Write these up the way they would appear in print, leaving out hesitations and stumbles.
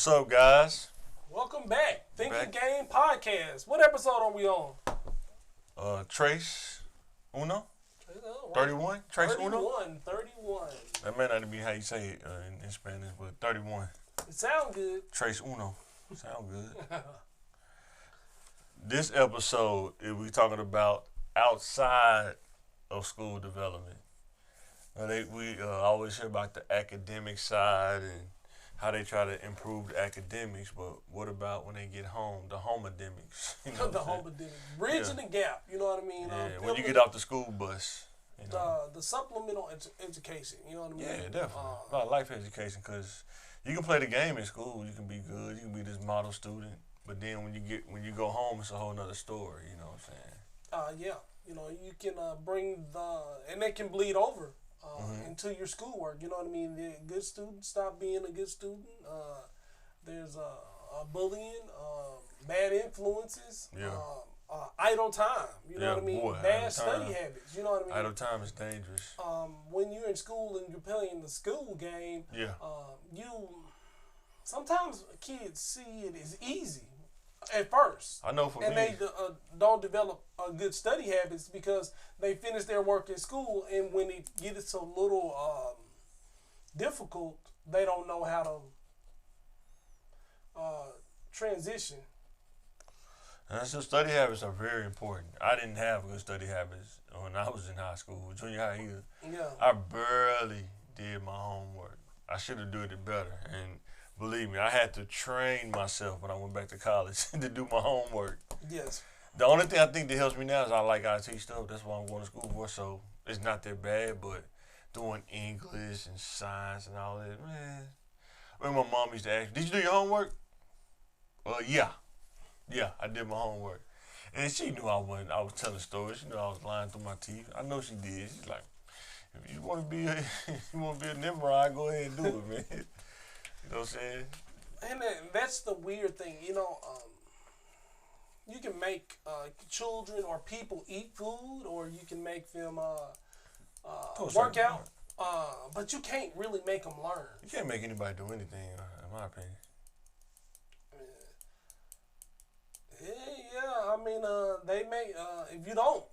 What's up, guys? Welcome back. Thinking Back. Game Podcast. What episode are we on? Trace Uno? 31? Trace 31, Uno? 31. That may not be how you say it in Spanish, but 31. It sounds good. Trace Uno. Sound good. This episode, we talking about outside of school development. We always hear about the academic side and how they try to improve the academics, but what about when they get home, the homedemics? You know The Homedemics. Bridging the gap, you know what I mean? Yeah, when you get off the school bus. You know? The supplemental education, you know what I mean? Yeah, definitely. About life education, because you can play the game in school, you can be good, you can be this model student, but then when you go home, it's a whole nother story, you know what I'm saying? Yeah, you know, you can bring and they can bleed over into your schoolwork, you know what I mean? The good students stop being a good student. There's bullying, bad influences, idle time, you know what I mean? Boy, bad study habits, you know what I mean? Idle time is dangerous. When you're in school and you're playing the school game, Yeah. Sometimes kids see it as easy at first. I know for and me. And they don't develop good study habits because they finish their work at school, and when it gets a little difficult, they don't know how to transition. And so study habits are very important. I didn't have good study habits when I was in high school, junior high either. Yeah. I barely did my homework. I should have done it better. And believe me, I had to train myself when I went back to college to do my homework. Yes. The only thing I think that helps me now is I like IT stuff. That's what I'm going to school for. So it's not that bad, but doing English and science and all that, man. When my mom used to ask me, did you do your homework? Yeah. Yeah, I did my homework. And she knew I was telling stories. She knew I was lying through my teeth. I know she did. She's like, if you want to be a Nimrod, go ahead and do it, man. You know what I'm saying? And that's the weird thing, you know. You can make children or people eat food, or you can make them work out, but you can't really make them learn. You can't make anybody do anything, in my opinion. Yeah, I mean, they make, if you don't,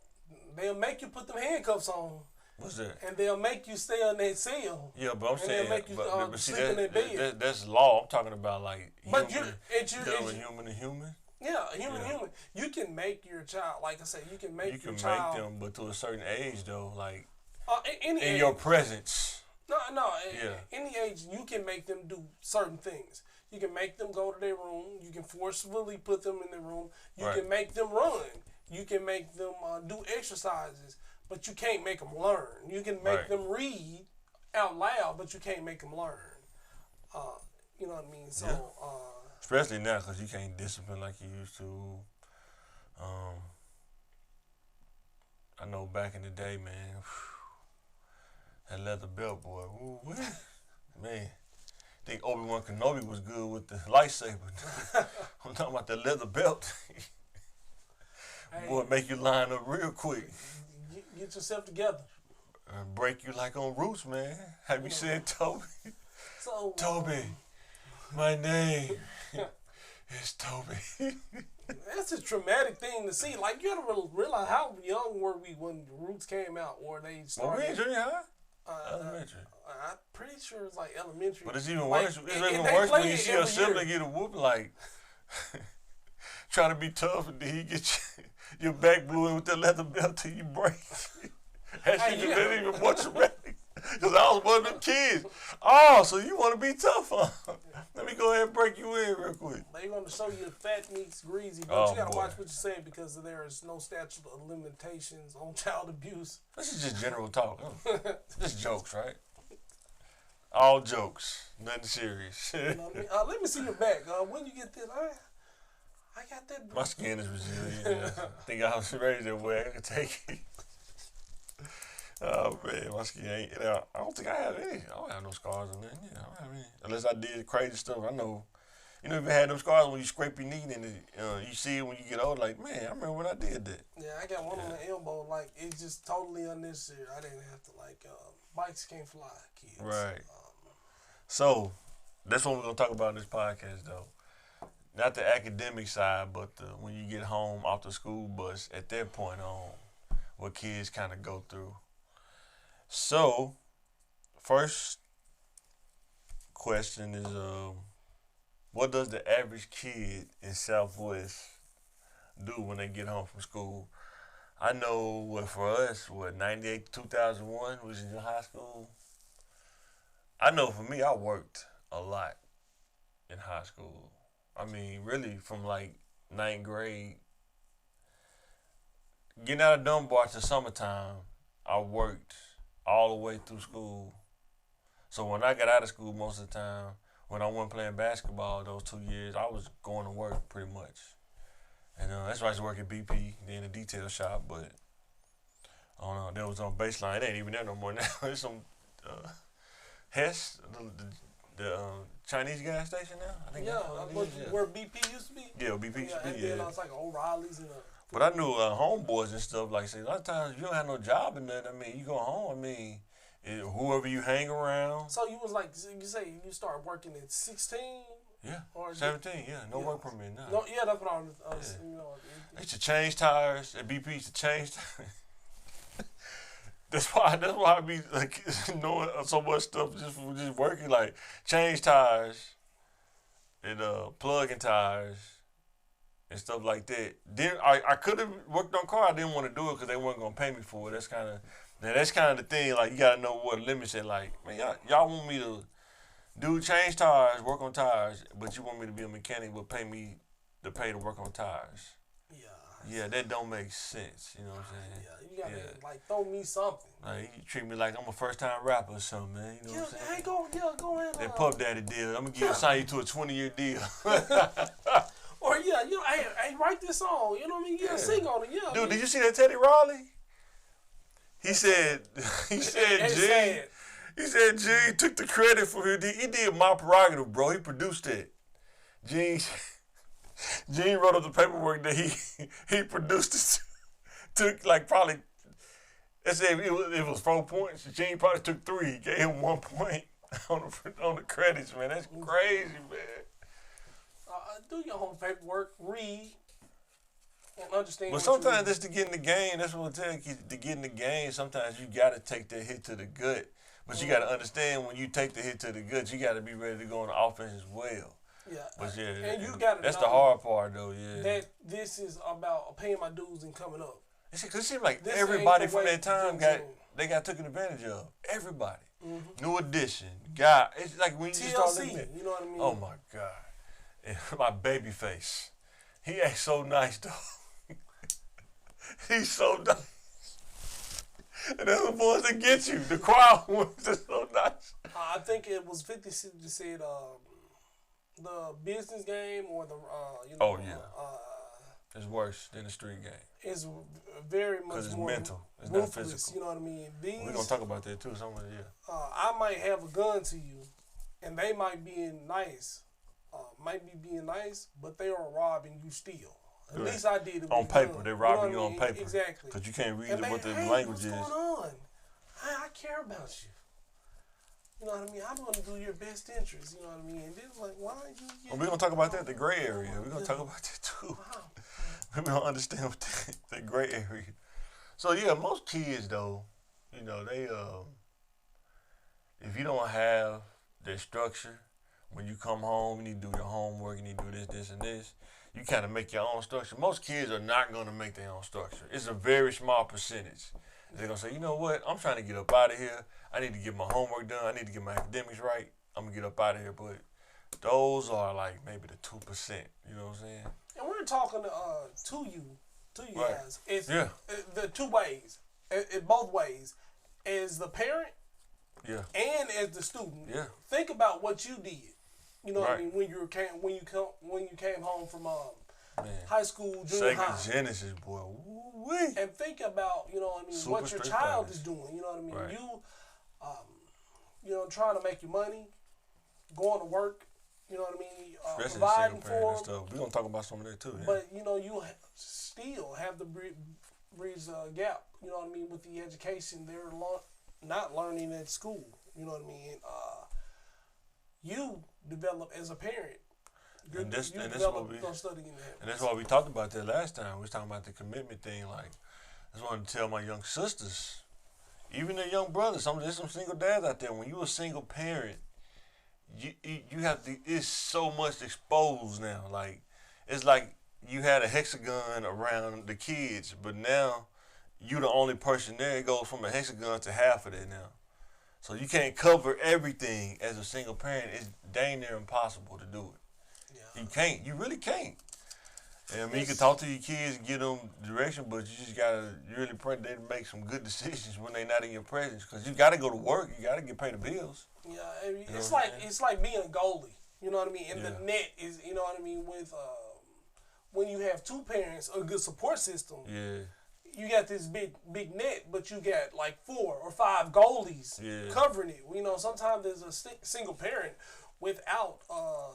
they'll make you put them handcuffs on. What's that? And they'll make you stay in that cell. Yeah, but I'm saying, make you, but see, sleep in that bed. that's law. I'm talking about like But human to human. Yeah, human. You can make your child, like I said, you can make your child. You can make them, but to a certain age though, like in age. Your presence. No, any age you can make them do certain things. You can make them go to their room. You can forcefully put them in their room. You can make them run. You can make them do exercises, but you can't make them learn. You can make them read out loud, but you can't make them learn. You know what I mean? So, especially now because you can't discipline like you used to. I know back in the day, man, that leather belt, boy, man. I think Obi-Wan Kenobi was good with the lightsaber. I'm talking about the leather belt. Boy, make you line up real quick. Get yourself together. Break you like on Roots, man. Have you said Toby? So, Toby, my name is Toby. That's a traumatic thing to see. Like, you gotta realize how young were we when Roots came out, or they started. Well, we in junior high? Elementary. I'm pretty sure it's like elementary. But it's even worse. It's even worse when you see a sibling get a whoop, like trying to be tough, and then you get your back blew in with that leather belt till you break. That shit just ain't even more traumatic. Because I was one of them kids. Oh, so you want to be tough, huh? Let me go ahead and break you in real quick. They're going to show you fat meets greasy, but you got to watch what you say because there is no statute of limitations on child abuse. This is just general talk. Just jokes, right? All jokes. Nothing serious. You know what I mean? Let me see your back. When you get this, I got that. My skin is resilient. I think I was raised that way. I can take it. Oh man, my skin ain't. I don't think I have any. I don't have no scars on there. Yeah, I don't have any. Unless I did crazy stuff. I know. You know, if you had those scars when you scrape your knee and you see it when you get old. Like, man, I remember when I did that. Yeah, I got one on the elbow. Like, it's just totally unnecessary. I didn't have to bikes can't fly, kids. Right. So, That's what we're gonna talk about in this podcast, though. Not the academic side, but when you get home off the school bus. At that point on, what kids kind of go through. So, first question is, what does the average kid in Southwest do when they get home from school? I know what for us, 98 to 2001 was in high school. I know for me, I worked a lot in high school. I mean, really from like ninth grade, getting out of Dunbar to summertime, I worked all the way through school. So when I got out of school most of the time, when I wasn't playing basketball those 2 years, I was going to work pretty much. And that's why I used to work at BP, then a detail shop, but I don't know, that was on Baseline. It ain't even there no more now. It's some Hess, the Chinese gas station now. I think where BP used to be. Yeah, BP used to be. And then I was like O'Reilly's and. But I knew homeboys and stuff like say a lot of times you don't have no job and nothing. I mean, you go home. I mean, whoever you hang around. So you was like you say you started working at 16. Yeah, or 17. Yeah, no work permit now. No, yeah, that's what I was. You know, they used to change tires at BP. Used to change tires. That's why I be like knowing so much stuff just working, like change tires and plugging tires and stuff like that. Then I could have worked on car. I didn't want to do it because they weren't gonna pay me for it. That's kind of the thing. Like you gotta know what limits it. Like man, y'all want me to do change tires, work on tires, but you want me to be a mechanic, but pay me to work on tires. Yeah, that don't make sense. You know what I'm saying? Yeah, you gotta like throw me something. Like you treat me like I'm a first time rapper or something, man. You know what I'm saying? Hey, go ahead. That Puff Daddy deal. I'm gonna sign you to a 20-year deal. Or hey, write this song. You know what I mean? Yeah, sing on it. Yeah. Dude, did you see that Teddy Riley? He said Gene took the credit for it. He did My Prerogative, bro. He produced it. Gene wrote up the paperwork that he produced it. Took like probably, let's say it was 4 points. Gene probably took 3. He gave him 1 point on the credits, man. That's crazy, man. Do your home paperwork, read, and understand. But sometimes just to get in the game, that's what I tell you, to get in the game, sometimes you got to take that hit to the gut. But you got to understand when you take the hit to the gut, you got to be ready to go on the offense as well. Yeah, but and you got to. That's the hard part, though. Yeah, that this is about paying my dues and coming up. Cause it seems like everybody from that time got taken advantage of. Everybody, New Edition, guy. It's like when you TLC, start looking at, you know what I mean? Oh my God, and my baby face. He ain't so nice though. He's so nice. And that's the ones that get you. The crowd ones are so nice. I think it was 50 Cent that said the business game or the Oh yeah. It's worse than the street game. It's very much because it's more mental. It's ruthless, not physical. You know what I mean? We're gonna talk about that too. Somewhere, yeah. I might have a gun to you, and they might be nice, but they are robbing you still. At least I did it on paper. gun. They're robbing you on paper. Exactly. Because you can't read what the hey, language what's is. What's going on? I care about you. You know what I mean? I'm going to do your best interest. You know what I mean? And then like, why are you? Well, we're going to talk about that, the gray area. We're going to talk about that too. Wow. We don't understand what that gray area. So yeah, most kids though, you know, they if you don't have that structure, when you come home, you need to do your homework, you need to do this, this, and this. You kind of make your own structure. Most kids are not going to make their own structure. It's a very small percentage. They're going to say, you know what, I'm trying to get up out of here. I need to get my homework done. I need to get my academics right. I'm going to get up out of here. But those are like maybe the 2%. You know what I'm saying? And we're talking to you right. guys. It's the two ways. It both ways. As the parent and as the student. Yeah. Think about what you did. You know what I right. mean? When you came home from high school, junior high. Sega Genesis, boy. Woo-wee. And think about, you know what I mean, Super what your child is doing. You know what I mean? Right. You know, trying to make your money, going to work. You know what I mean? Especially providing single parent for and stuff. We're going to talk about some of that too. Yeah. But, you know, you still have the bridge gap, you know what I mean, with the education they're not learning at school. You know what I mean? You develop as a parent. And that's why we talked about that last time. We was talking about the commitment thing. Like, I just wanted to tell my young sisters, even their young brothers, there's some single dads out there. When you a single parent, you have to. It's so much exposed now. Like, it's like you had a hexagon around the kids, but now you the only person there. It goes from a hexagon to half of it now. So you can't cover everything as a single parent. It's dang near impossible to do it. Yeah. You can't. You really can't. I mean, you can talk to your kids and give them direction, but you just gotta really pray they make some good decisions when they're not in your presence. Because you gotta go to work. You gotta get paid the bills. Yeah, I mean, it's like being a goalie. You know what I mean? And the net is, you know what I mean, with when you have two parents, a good support system. Yeah. You got this big net, but you got like 4 or 5 goalies covering it. You know, sometimes there's a single parent without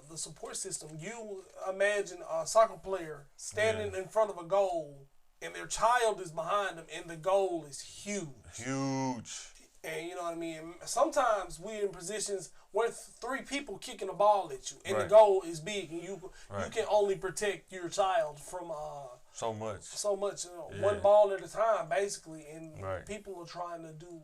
the support system. You imagine a soccer player standing in front of a goal, and their child is behind them, and the goal is huge. Huge. And you know what I mean? Sometimes we're in positions where 3 people kicking a ball at you, and the goal is big, and you can only protect your child from so much. You know, one ball at a time, basically, and people are trying to do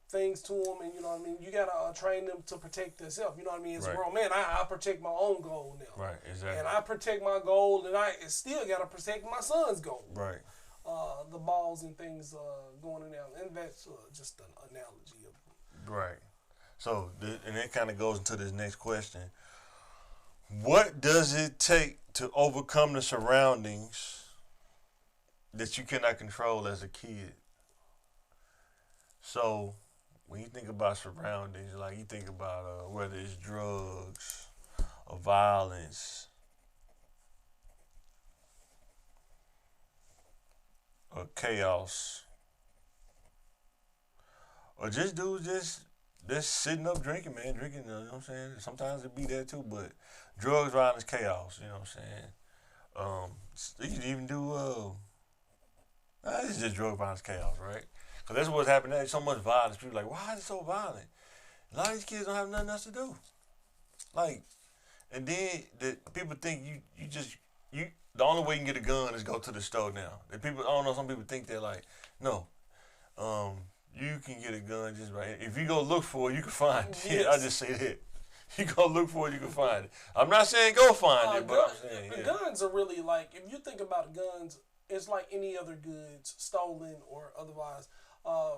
things to them, and you know what I mean. You gotta train them to protect themselves. You know what I mean? As a grown man, I protect my own goal now. Right, exactly. And I protect my goal, and I still gotta protect my son's goal. Right. The balls and things going in and out, and that's just an analogy of. Right. So, and it kind of goes into this next question. What does it take to overcome the surroundings that you cannot control as a kid? So, when you think about surroundings, like you think about whether it's drugs or violence or chaos, or just dudes just sitting up drinking, man, you know what I'm saying? Sometimes it be that too, but drugs, violence, chaos, you know what I'm saying? You can even do, it's just drug, violence, chaos, right? Because that's what's happening. There's so much violence. People are like, why is it so violent? A lot of these kids don't have nothing else to do. Like, and then people think the only way you can get a gun is go to the store now. I don't know, some people think they're like, no, you can get a gun just right. If you go look for it, you can find it. Yes. I just say that. You go look for it, you can find it. I'm not saying go find it, but I'm saying, guns are really like, if you think about guns, it's like any other goods, stolen or otherwise.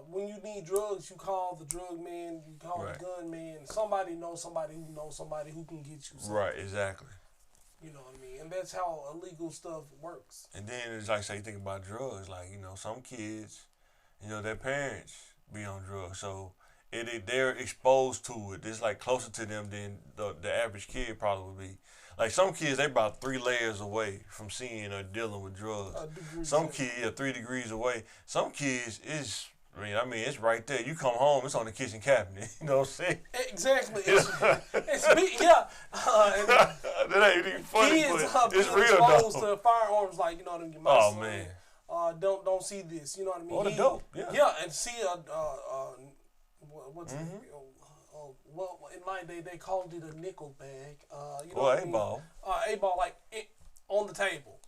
When you need drugs, you call the drug man, you call the gun man. Somebody knows somebody who can get you something. Right, exactly. You know what I mean? And that's how illegal stuff works. And then it's like, say, you think about drugs, like, you know, some kids, you know, their parents be on drugs, so they're exposed to it. It's like closer to them than the average kid probably would be. Like some kids, they about 3 layers away from seeing or dealing with drugs. Some kids are 3 degrees away. Some kids I mean, it's right there. You come home, it's on the kitchen cabinet. You know what I'm saying? Exactly. It's big, yeah. That ain't even funny, kids but it's real exposed though. to firearms, like, you know what I mean? My son, man. Don't see this. You know what I mean? Oh, the dope. Yeah. Yeah, and see what's it? Well, in my day, they called it a nickel bag. You know what I mean? A-ball. A-ball, like on the table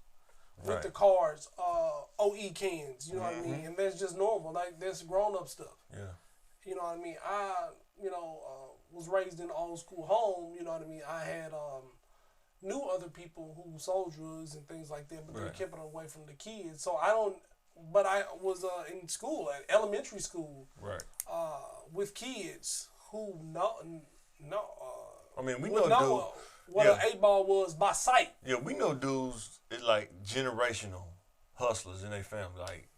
with the cards, OE cans. You know what I mean? And that's just normal. Like, that's grown-up stuff. Yeah. You know what I mean? I, was raised in an old school home. You know what I mean? I had knew other people who sold drugs and things like that, but they kept it away from the kids. So I was in school, at elementary school, with kids who I mean, we know what an 8-ball was by sight. Yeah, we know dudes is like generational hustlers in their family. Like,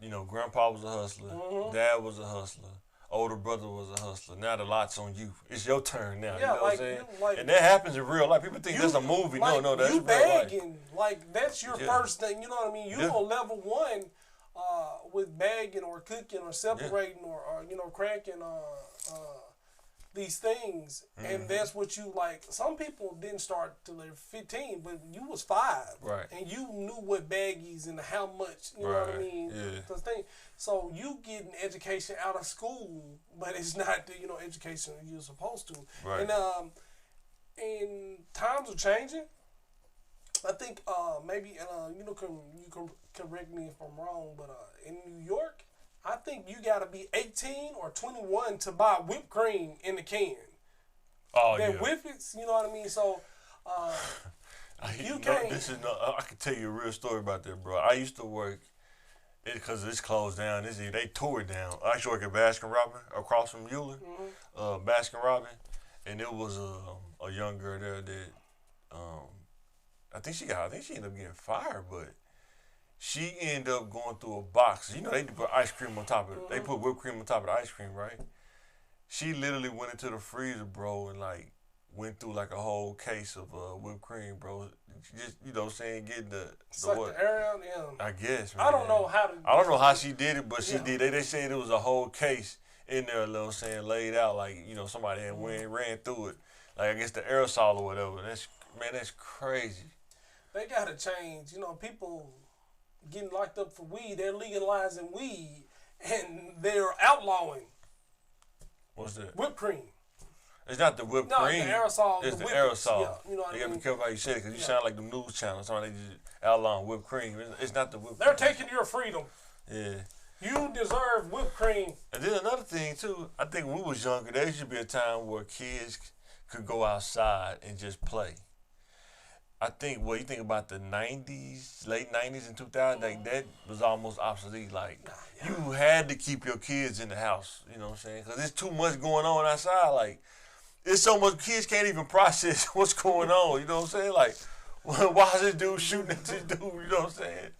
you know, grandpa was a hustler, dad was a hustler, older brother was a hustler. Now the lot's on you. It's your turn now. Yeah, you know what I'm saying? And that happens in real life. People think that's a movie. No, that's you real life. bagging. Like, that's your first thing. You know what I mean? You on level 1 with bagging or cooking or separating or cracking these things, and that's what you like. Some people didn't start till they're 15, but you was 5, right? And you knew what baggies and how much, you know what I mean? Yeah. The thing. So you get an education out of school, but it's not the education you're supposed to. Right. And times are changing. I think maybe you can correct me if I'm wrong, but in New York, I think you got to be 18 or 21 to buy whipped cream in the can. Oh, They're yeah. whippets, you know what I mean? So you can't. I can tell you a real story about that, bro. I used to work, because it's closed down. They tore it down. I used to work at Baskin Robbins across from Euler, Baskin Robbins, and it was a young girl there that I think she ended up getting fired, but she ended up going through a box. You know, they put ice cream on top of it. They put whipped cream on top of the ice cream, right? She literally went into the freezer, bro, and like went through like a whole case of whipped cream, bro. Just, you know what I'm saying, getting the what? The air out, yeah. I guess, man. I don't know how she did it, but she did. They said it was a whole case in there, you know what I'm saying, laid out, like, somebody had ran through it. Like, I guess the aerosol or whatever. That's crazy. They gotta change. People getting locked up for weed. They're legalizing weed, and they're outlawing. What's that? Whipped cream. It's not the whipped cream. The aerosol. It's the whippets. aerosol. Yeah, you know what you I mean? gotta be careful how you say it, because you sound like the news channel. Somebody just outlawing whipped cream. It's not the whipped They're cream. taking your freedom. Yeah. You deserve whipped cream. And then another thing, too, I think when we was younger, there used to be a time where kids could go outside and just play. I think, you think about the 90s, late 90s and 2000s, like that was almost obsolete. Like, you had to keep your kids in the house, you know what I'm saying? Because there's too much going on outside. Like, there's so much, kids can't even process what's going on, you know what I'm saying? Like, why is this dude shooting at this dude, you know what I'm saying?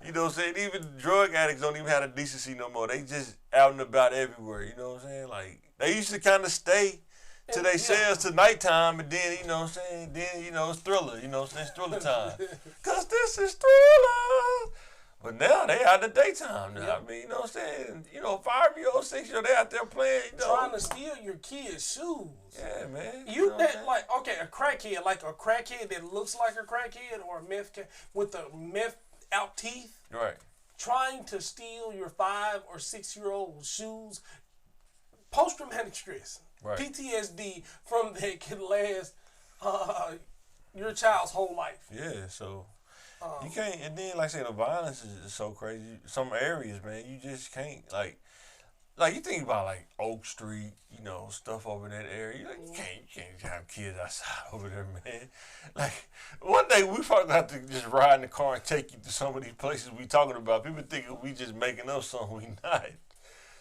You know what I'm saying? Even drug addicts don't even have the decency no more. They just out and about everywhere, you know what I'm saying? Like, they used to kind of stay to they cells to nighttime, and then, you know what I'm saying, then, it's Thriller, you know what I'm saying, it's Thriller time. Because this is Thriller. But now they out in the daytime now. I mean, you know what I'm saying, 5-year-old, 6-year-old, they out there playing, Trying to steal your kids' shoes. Yeah, man. A crackhead, like a crackhead that looks like a crackhead, or a meth with the meth out teeth. Right. Trying to steal your 5 or 6-year-old shoes. Post-traumatic stress. Right. PTSD from that can last your child's whole life. Yeah, so you can't, and then like I say, the violence is so crazy. Some areas, man, you just can't, like you think about like Oak Street, stuff over in that area. You can't have kids outside over there, man. Like, one day we probably have to just ride in the car and take you to some of these places we talking about. People think we just making up something, we not.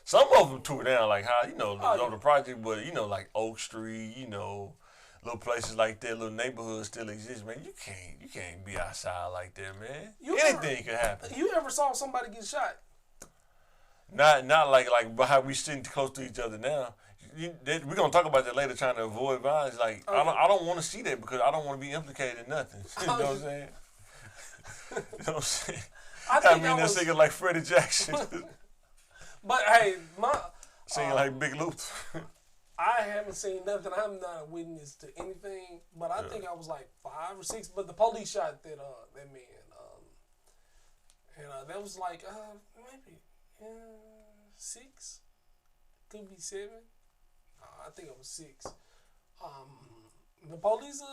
Some of them tore down, like how, the project, but, like Oak Street, little places like that, little neighborhoods still exist, man. You can't be outside like that, man. Anything could happen. You ever saw somebody get shot? Not like how we sitting close to each other now. We're going to talk about that later, trying to avoid violence. Like, okay. I don't want to see that because I don't want to be implicated in nothing. You know what I'm saying? You know what I'm saying? I mean, they're singing like Freddie Jackson. But hey, singing like Big Luther. I haven't seen nothing. I'm not a witness to anything. But I think I was like 5 or 6. But the police shot that man, and that was like maybe 6, could be 7. I think it was 6. The police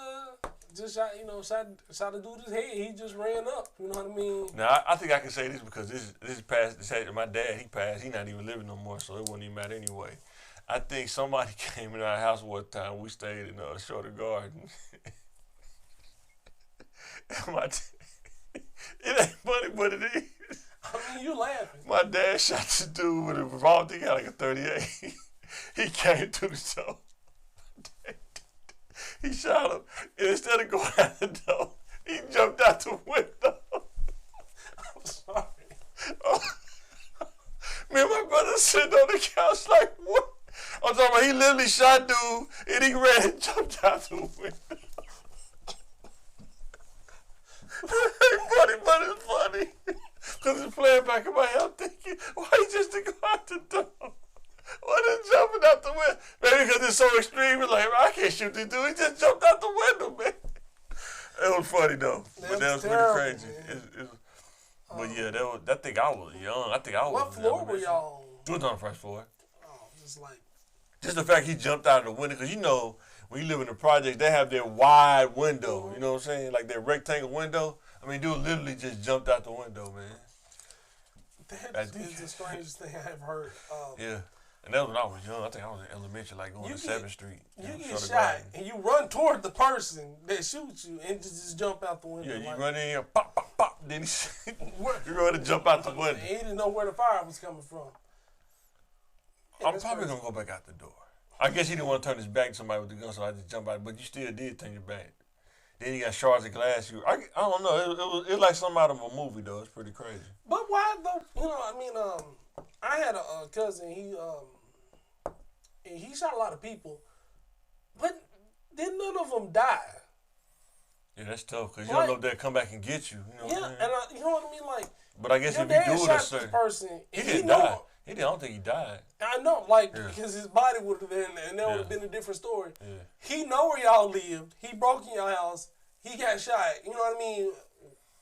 just shot a dude in his head. He just ran up. You know what I mean? Now I think I can say this because this is past. My dad, he passed. He not even living no more, so it wouldn't even matter anyway. I think somebody came in our house one time. We stayed in Shorter Garden. It ain't funny, but it is. I mean, you laughing. My dad shot the dude with a revolver. He got like a 38. He came to the door. He shot him, and instead of going out the door, he jumped out the window. I'm sorry. Me and my brother sitting on the couch like, what? I'm talking about he literally shot dude, and he ran and jumped out the window. But it's funny. Because it's playing back in my head. I'm thinking, why he just didn't go out the door? What is jumping out the window? Maybe because it's so extreme. It's like, I can't shoot this dude. He just jumped out the window, man. It was funny though, but that was terrible, pretty crazy. But yeah, I think I was young. I think I was. What floor were y'all on? We was on the first floor. Oh, just the fact he jumped out of the window, because you know when you live in the projects, they have their wide window. Mm-hmm. You know what I'm saying? Like their rectangle window. I mean, dude literally just jumped out the window, man. That is the strangest thing I've heard. Yeah. And that was when I was young. I think I was in elementary, like going to 7th Street. You get shot and you run toward the person that shoots you and just jump out the window. Yeah, you run in here, pop, pop, pop. Then you run to jump out the window. He didn't know where the fire was coming from. Yeah, I'm probably going to go back out the door. I guess he didn't want to turn his back to somebody with the gun, so I just jumped out. But you still did turn your back. Then you got shards of glass. I don't know. It was like something out of a movie, though. It's pretty crazy. But why, though? You know, I mean, I had a cousin. He shot a lot of people, but then none of them died. Yeah, that's tough because you don't know if they'll come back and get you. You know yeah, what I mean? and you know what I mean? Like, but I guess if you do it a certain person, he didn't die. I don't think he died. I know, like, because his body would have been, and that would have been a different story. Yeah. He know where y'all lived. He broke in your house. He got shot. You know what I mean?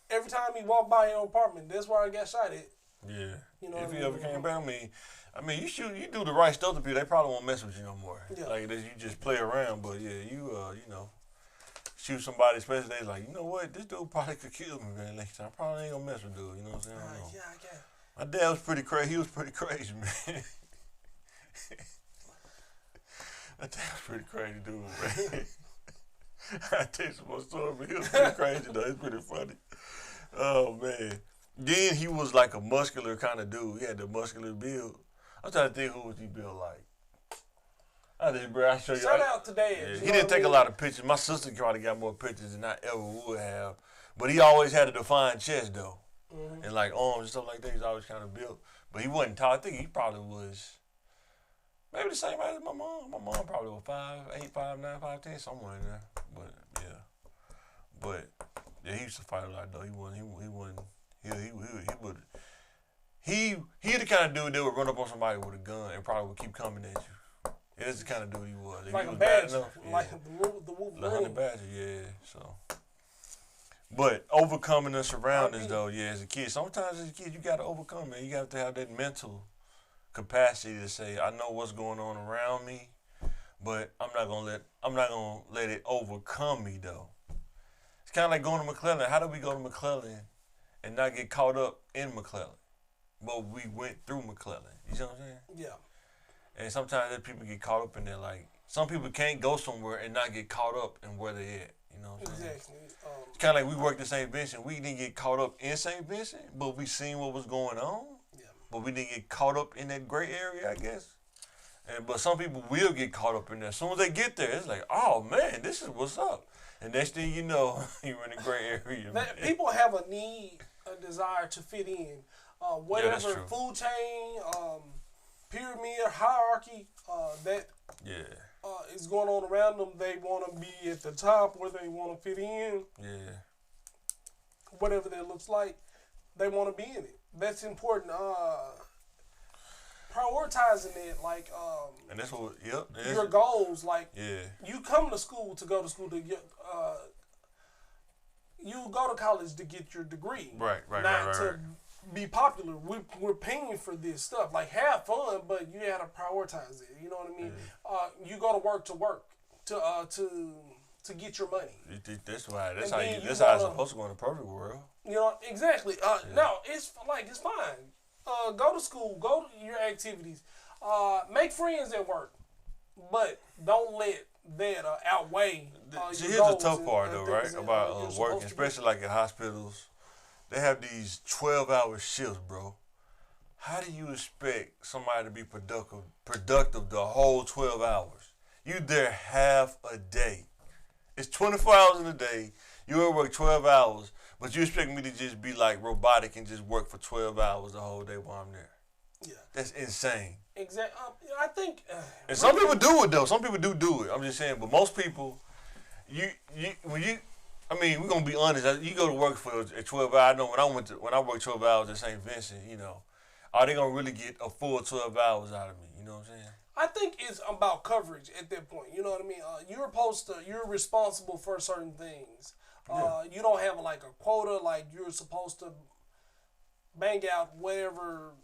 Every time he walked by your apartment, that's where I got shot at. Yeah. You know if he ever came back, I mean, you do the right stuff to people, they probably won't mess with you no more. Yeah. Like, you just play around, but yeah, you know, shoot somebody, especially they like, you know what, this dude probably could kill me, man, next time. I probably ain't gonna mess with dude, you know what I'm saying? I don't know. Yeah, I guess. My dad was pretty crazy. He was pretty crazy, man. My dad was pretty crazy dude, man. I tell you some more story, but he was pretty crazy, though. It's pretty funny. Oh, man. Then he was like a muscular kind of dude. He had the muscular build. I'm trying to think who was he built like. I'll show you. Shout out to Dad. Yeah, he didn't take a lot of pictures. My sister probably got more pictures than I ever would have. But he always had a defined chest, though. Mm-hmm. And like arms and stuff like that. He's always kind of built. But he wasn't tall. I think he probably was maybe the same height as my mom. My mom probably was 5'8", 5'9", 5'10", somewhere in there. But yeah, he used to fight a lot though. He the kind of dude that would run up on somebody with a gun and probably would keep coming at you. Yeah, that's the kind of dude he was. If like he was a badger, bad enough, like the Wolverine. The Honey Badger, yeah. So, but overcoming the surroundings though, yeah, as a kid, sometimes as a kid you got to overcome it. You got to have that mental capacity to say, I know what's going on around me, but I'm not gonna let it overcome me though. It's kind of like going to McClellan. How do we go to McClellan and not get caught up in McClellan? But we went through McClellan. You know what I'm saying? Yeah. And sometimes people get caught up in there. Like, some people can't go somewhere and not get caught up in where they at. You know what I'm saying? Exactly. It's kind of like we worked in St. Vincent. We didn't get caught up in St. Vincent, but we seen what was going on. Yeah. But we didn't get caught up in that gray area, I guess. But some people will get caught up in there. As soon as they get there, it's like, oh, man, this is what's up. And next thing you know, you're in the gray area. People have a need, a desire to fit in. Whatever food chain, pyramid, hierarchy that is going on around them, they want to be at the top where they want to fit in. Yeah. Whatever that looks like, they want to be in it. That's important. Prioritizing it, like and that's what, your goals. Like, you come to school to go to school to get. You go to college to get your degree, right. To be popular. We're paying for this stuff. Like, have fun, but you gotta prioritize it. You know what I mean? You go to work to get your money. That's why. That's how it's supposed to go in a perfect world. You know exactly. No, it's fine. Go to school. Go to your activities. Make friends at work, but don't let that outweigh. See, here's the tough part, though, right? About working, especially like in hospitals. They have these 12-hour shifts, bro. How do you expect somebody to be productive the whole 12 hours? You there half a day. It's 24 hours in a day. You ever work 12 hours, but you expect me to just be like robotic and just work for 12 hours the whole day while I'm there. Yeah. That's insane. Exactly. I think... and some people do it, though. Some people do it. I'm just saying. But most people, we're going to be honest. You go to work for 12 hours. I know when I worked 12 hours at St. Vincent, are they going to really get a full 12 hours out of me? You know what I'm saying? I think it's about coverage at that point. You know what I mean? You're responsible for certain things. You don't have like a quota, like you're supposed to bang out whatever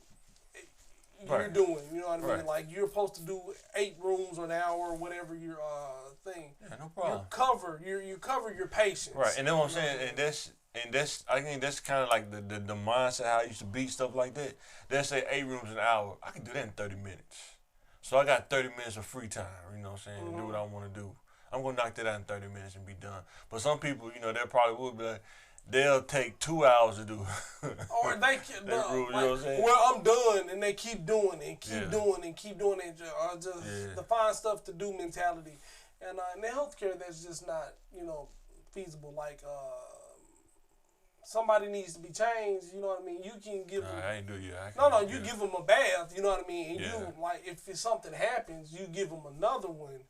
you're doing. You know what I mean? Like you're supposed to do 8 rooms an hour or whatever your thing. Yeah, no problem. You cover your patients. Right, and then what I'm saying, and that's I think that's kind of like the mindset how I used to beat stuff like that. They say 8 rooms an hour. I can do that in 30 minutes. So I got 30 minutes of free time. You know what I'm saying? To do what I want to do. I'm gonna knock that out in 30 minutes and be done. But some people, you know, they probably would be like, they'll take 2 hours to do. Or they you know what I'm saying? Well, I'm done, and they keep doing it, keep doing it, or just the find stuff to do mentality. And in the healthcare, that's just not, you know, feasible. Like, somebody needs to be changed, you know what I mean? You can give them... I ain't do you. You give them a bath, you know what I mean? And you, like, if something happens, you give them another one.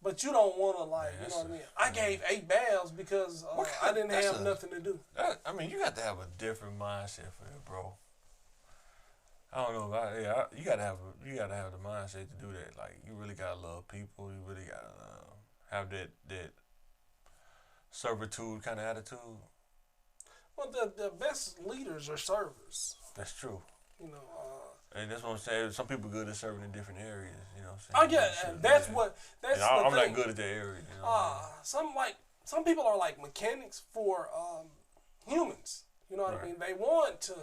But you don't want to, like, you know what I mean? I gave 8 baths because I didn't have nothing to do. I mean, you got to have a different mindset for it, bro. I don't know. You gotta have the mindset to do that. Like, you really gotta love people. You really gotta have that servitude kind of attitude. Well, the best leaders are servers. That's true. You know. And that's what I'm saying. Some people good at serving in different areas. You know what I'm saying? Oh yeah, that's the thing. I'm not good at that area. You know some people are like mechanics for humans. You know what I mean? They want to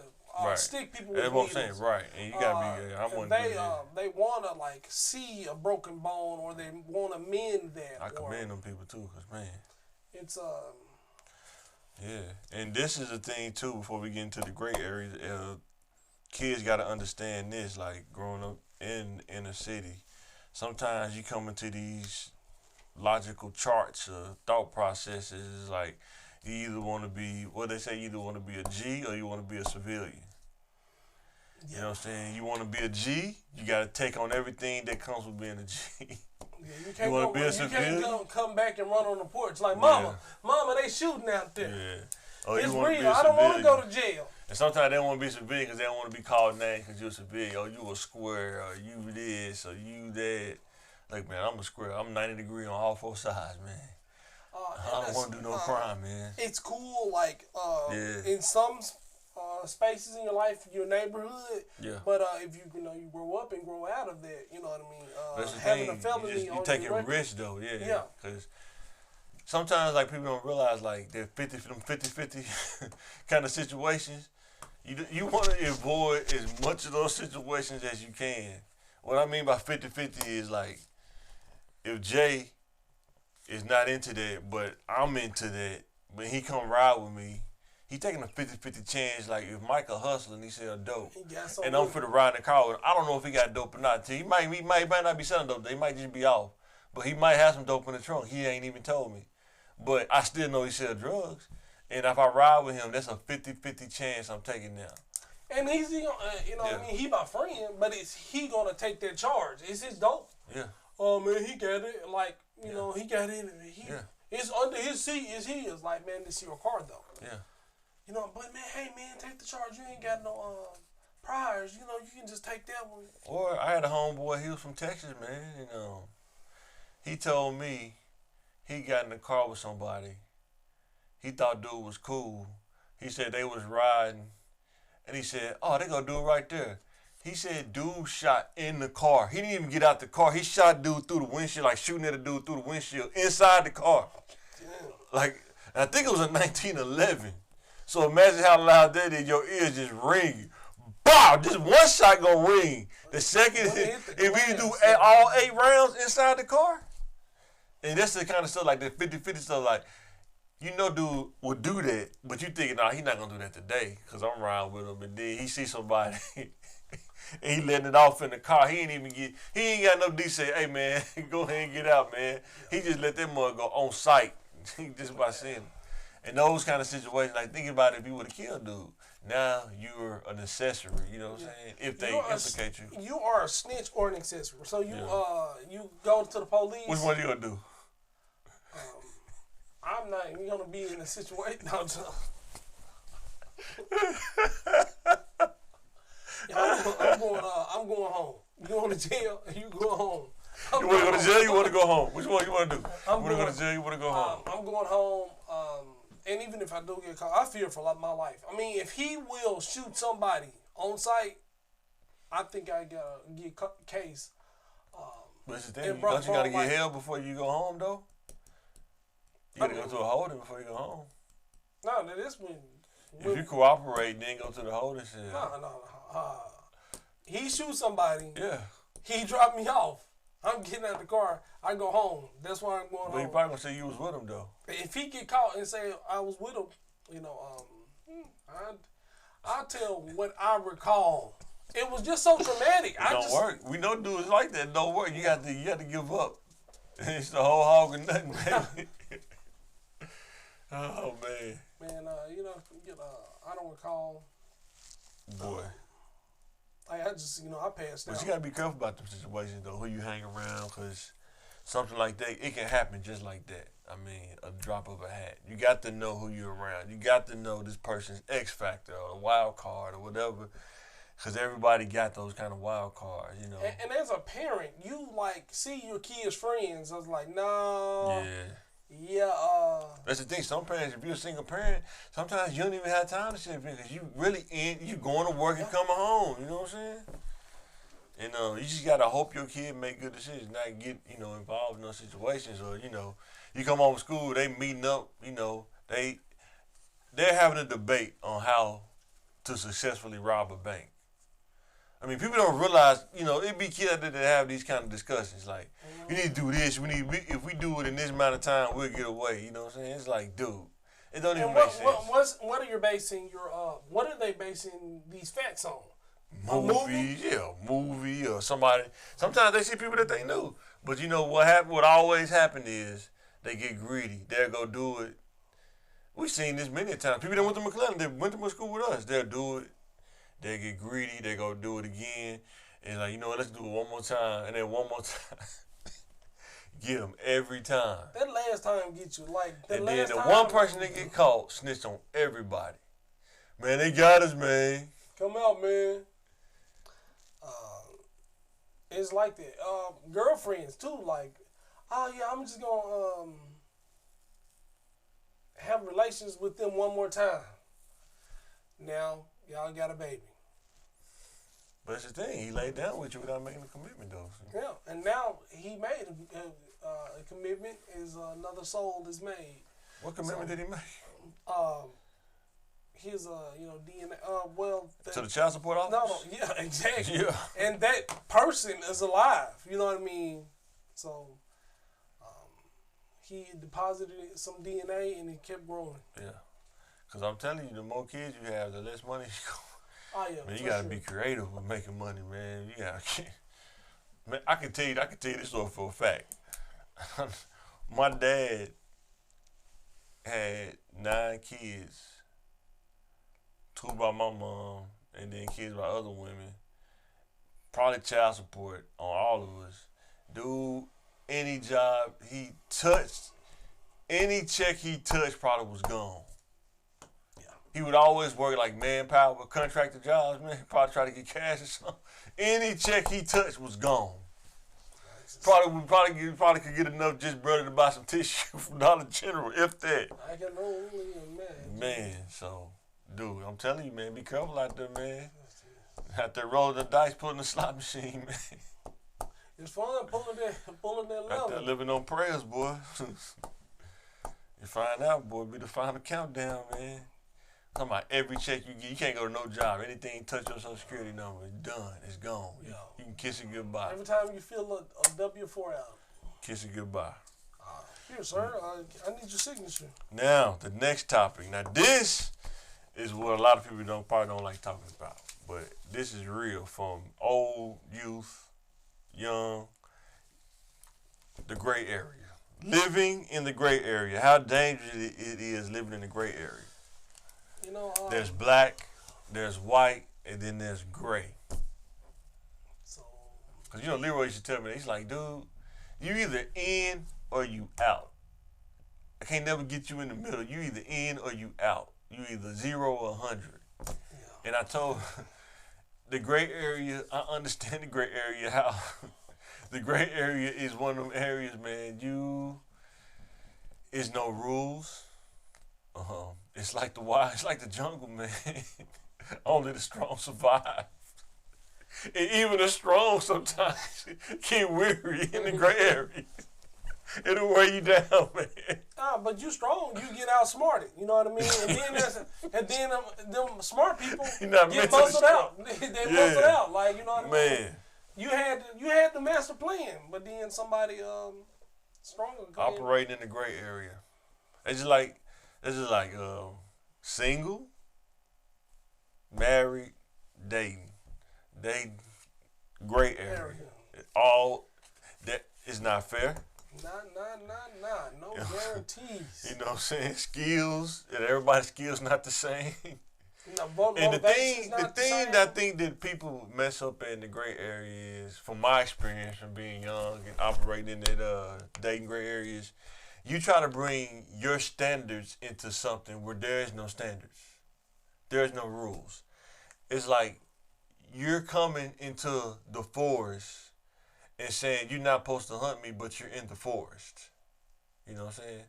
stick people with needles. That's what I'm saying, right? And you gotta be. I'm one. They want to like see a broken bone, or they want to mend that. I commend them people too, cause man, it's Yeah, and this is the thing too. Before we get into the gray areas, kids got to understand this. Like growing up in a city, sometimes you come into these logical charts of thought processes. Like you either want to be what they say, you either want to be a G or you want to be a civilian. You know what I'm saying? You want to be a G, you got to take on everything that comes with being a G. You want to be a civilian? You can't come back and run on the porch like, Mama, they shooting out there. Yeah. Oh, it's real. I don't want to go to jail. And sometimes they don't want to be civilian because they don't want to be called names because you're a civilian. Or you a square, or you this, or you that. Like, man, I'm a square. I'm 90 degree on all 4 sides, man. I don't want to do no crime, man. It's cool, like, in some spaces in your life, your neighborhood. Yeah. But if you grow up and grow out of that, you know what I mean? Having a felony you taking risks, though, yeah. Because sometimes, like, people don't realize, like, they're 50-50 kind of situations. You want to avoid as much of those situations as you can. What I mean by 50-50 is, like, if Jay is not into that, but I'm into that, but he come ride with me, he taking a 50-50 chance. Like, if Mike a hustler and he sell dope, and I'm finna ride in the car with him, I don't know if he got dope or not. He might not be selling dope. He might just be off. But he might have some dope in the trunk. He ain't even told me. But I still know he sell drugs. And if I ride with him, that's a 50-50 chance I'm taking now. And he's, I mean, he my friend, but he gonna take that charge. It's his dope. Yeah. Oh, man, he got it. Like, you know, he got it. It's under his seat. It's his. Like, man, this is your car, though. Yeah. You know, but, man, hey, man, take the charge. You ain't got no priors. You know, you can just take that one. Or I had a homeboy. He was from Texas, man. You know, he told me he got in the car with somebody. He thought dude was cool. He said they was riding. And he said, oh, they gonna do it right there. He said dude shot in the car. He didn't even get out the car. He shot dude through the windshield, like shooting at a dude through the windshield inside the car. Damn. Like, I think it was in 1911. So imagine how loud that is. Your ears just ring. Bow! Just one shot gonna ring. The second, if you do all 8 rounds inside the car. And that's the kind of stuff like the 50-50 stuff like, you know dude would do that, but you thinking, nah, he not gonna do that today because I'm riding with him. And then he see somebody and he letting it off in the car. He ain't got no D say, hey man, go ahead and get out, man. He just let that mug go on sight just by seeing him. And those kind of situations, like thinking about it, if you would have killed dude, now you're an accessory, you know what I'm saying? If they implicate you. You are a snitch or an accessory. So you go to the police. Which one you gonna do? I'm not even gonna be in a situation. No, I'm going home. You going to jail and you go home. You want to go to jail? You want to go home? Which one you want to do? You want to go to jail? You want to go home? I'm going home. And even if I do get caught, I fear for my life. I mean, if he will shoot somebody on site, I think I gotta get case. But it's the thing, don't you gotta get held before you go home though? You gotta go to a holding before you go home. No, that's when if you cooperate, then go to the holding cell. No. He shoots somebody. Yeah. He dropped me off. I'm getting out the car. I go home. That's why I'm going home. But he probably gonna say you was with him though. If he get caught and say I was with him, I'll tell what I recall. It was just so traumatic. It don't work. We know dudes like that. It don't work. You got to give up. It's the whole hog or nothing, baby. Oh man. Man, I don't recall. Boy. I just, I passed out. But you gotta be careful about them situations though. Who you hang around, cause something like that, it can happen just like that. I mean, a drop of a hat. You got to know who you're around. You got to know this person's X factor or a wild card or whatever. Because everybody got those kind of wild cards, you know. And as a parent, you, see your kids' friends. I was like, no. Yeah. That's the thing. Some parents, if you're a single parent, sometimes you don't even have time to sit there because you going to work and coming home. You know what I'm saying? And you just got to hope your kid make good decisions, not get, involved in those situations. Or, you come home from school, they meeting up, they're having a debate on how to successfully rob a bank. I mean, people don't realize, it be kids that have these kind of discussions. Like, you need to do this. If we do it in this amount of time, we'll get away. You know what I'm saying? It's like, dude, it don't even make sense. What are you basing what are they basing these facts on? Movie or somebody. Sometimes they see people that they knew. But what always happened is they get greedy. They'll go do it. We've seen this many times. People that went to McClellan, they went to school with us. They'll do it. They get greedy. They go do it again. And like, let's do it one more time. And then one more time. Get them every time. That last time get you. And then the one person that get caught snitched on everybody. Man, they got us, man. Come out, man. It's like that. Girlfriends, too. Like, oh, yeah, I'm just going to have relations with them one more time. Now, y'all got a baby. But that's the thing. He laid down with you without making a commitment, though. Yeah, and now he made a commitment. Another soul is made. What commitment did he make? His DNA. To the child support office? No, yeah, exactly. Yeah. And that person is alive. You know what I mean? So he deposited some DNA and it kept growing. Yeah. Because I'm telling you, the more kids you have, the less money you go. Oh, yeah, man, you gotta be creative with making money, man. You gotta. Man, I can tell you this story for a fact. My dad had 9 kids, 2 by my mom, and then kids by other women. Probably child support on all of us. Dude, any job he touched, any check he touched probably was gone. He would always work like manpower, contractor jobs, man. Probably try to get cash or something. Any check he touched was gone. Probably could get enough just brother to buy some tissue from Dollar General, if that. I can only imagine. Man, so, dude, I'm telling you, man, be careful out there, man. Out there rolling the dice, pulling the slot machine, man. It's fun pulling that level. Out there living on prayers, boy. You find out, boy, be the final countdown, man. Talking about every check you get, you can't go to no job. Anything touch your Social Security number, it's done. It's gone. Yeah. You can kiss it goodbye. Every time you fill a W-4 out. Kiss it goodbye. Here, sir, I need your signature. Now, the next topic. Now, this is what a lot of people probably don't like talking about. But this is real from old, youth, young, the gray area. Living in the gray area. How dangerous it is living in the gray area. There's black, there's white, and then there's gray. Because, Leroy used to tell me, he's like, dude, you either in or you out. I can't never get you in the middle. You either in or you out. You either 0 or 100. Yeah. And I told the gray area, I understand the gray area. How the gray area is one of them areas, man. It's no rules. It's like the wild. It's like the jungle, man. Only the strong survive. And even the strong sometimes get weary in the gray area. It'll weigh you down, man. But you strong, you get outsmarted. You know what I mean? And then them smart people get busted out. They busted out. Like, you know what I mean? Man. You had the master plan, but then somebody stronger operating in the gray area. It's just like single, married, dating, gray area. All that is not fair. Nah. No guarantees. You know what I'm saying? Skills, and everybody's skills not the same. No, and the thing that I think that people mess up in the gray area is, from my experience from being young and operating in that dating gray areas, you try to bring your standards into something where there is no standards. There's no rules. It's like you're coming into the forest and saying you're not supposed to hunt me, but you're in the forest. You know what I'm saying?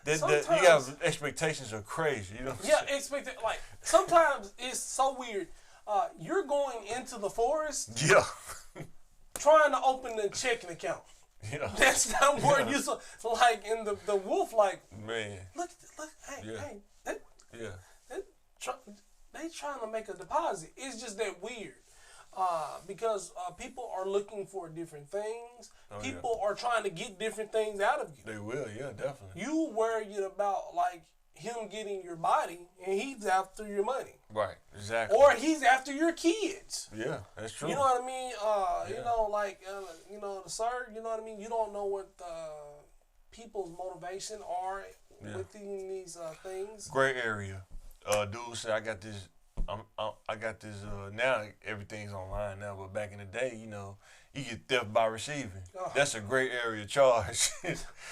You have expectations are crazy. You know what I'm saying? Like sometimes it's so weird. You're going into the forest. Yeah. Trying to open a checking account. Yeah. That's not where you like in the wolf. Like, man. Look. Hey. They trying to make a deposit. It's just that weird. Because people are looking for different things. People are trying to get different things out of you. They will, yeah, definitely. You worried about like him getting your body, and he's after your money. Right, exactly. Or he's after your kids. Yeah, that's true. You know what I mean? You know, like sir. You know what I mean? You don't know what people's motivation are within these things. Gray area. Dude said, I got this. Now everything's online now, but back in the day, you know, you get theft by receiving. That's a gray area charge.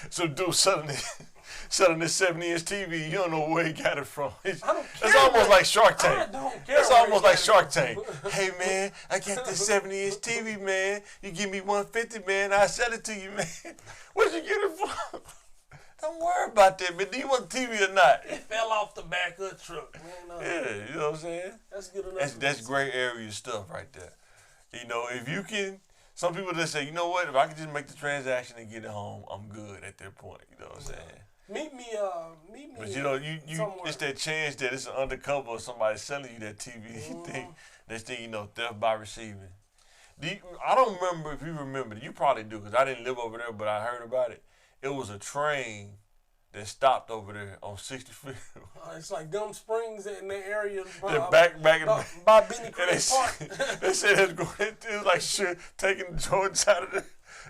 So dude selling this 70-inch TV, you don't know where he got it from. It's almost like Shark Tank. I don't care. It's almost like Shark Tank. Hey man, I got this 70-inch TV, man. You give me $150, man, I'll sell it to you, man. Where'd you get it from? Don't worry about that, man. Do you want the TV or not? It fell off the back of the truck, man. Yeah, you know what I'm saying? That's good enough. That's gray area stuff right there. You know, if you can, some people just say, you know what, if I can just make the transaction and get it home, I'm good at that point. You know what I'm saying? Meet me. But you know, you it's that chance that it's an undercover or somebody selling you that TV. Next thing you know, theft by receiving. I don't remember if you remember. You probably do, because I didn't live over there, but I heard about it. It was a train that stopped over there on 65th. It's like Gum Springs in the area. Back by Benny Creek Park. They said it was like taking the Jordans out of there,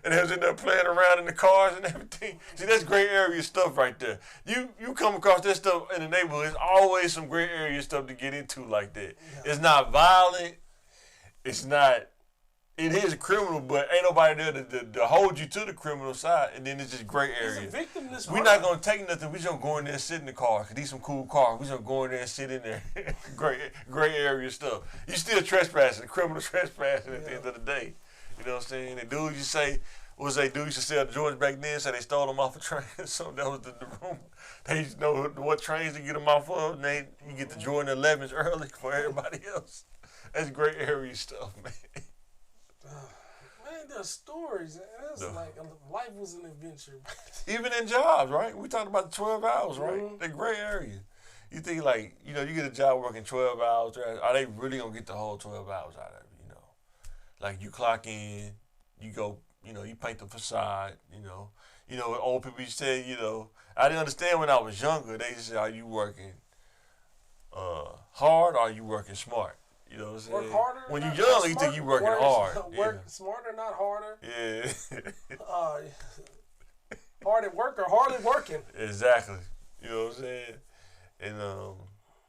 and they was in there playing around in the cars and everything. See, that's gray area stuff right there. You come across that stuff in the neighborhood, it's always some gray area stuff to get into like that. Yeah. It's not violent. It's not. It is criminal, but ain't nobody there to hold you to the criminal side, and then it's just gray area. We're not going to take nothing. We just going to go in there and sit in the car, because these some cool cars. We just going to go in there and sit in there. gray area stuff. You still trespassing, criminal trespassing at the end of the day. You know what I'm saying? The dude used to sell the Jordans back then, so they stole them off a train. So that was the room. They used to know what trains to get them off of, and you get the Jordan 11s early for everybody else. That's gray area stuff, man. Man, there's stories. It's like life was an adventure. Even in jobs, right? We talked about the 12 hours, right? Mm-hmm. The gray area. You think like, you know, you get a job working 12 hours. Are they really going to get the whole 12 hours out of it, you know? Like you clock in, you go, you know, you paint the facade, you know. You know, old people used to say, you know, I didn't understand when I was younger. They used to say, are you working hard or are you working smart? You know what I'm saying? Work harder. When you're young, you think you're working hard. Work smarter, not harder. Yeah. Hard at work or hardly working. Exactly. You know what I'm saying? And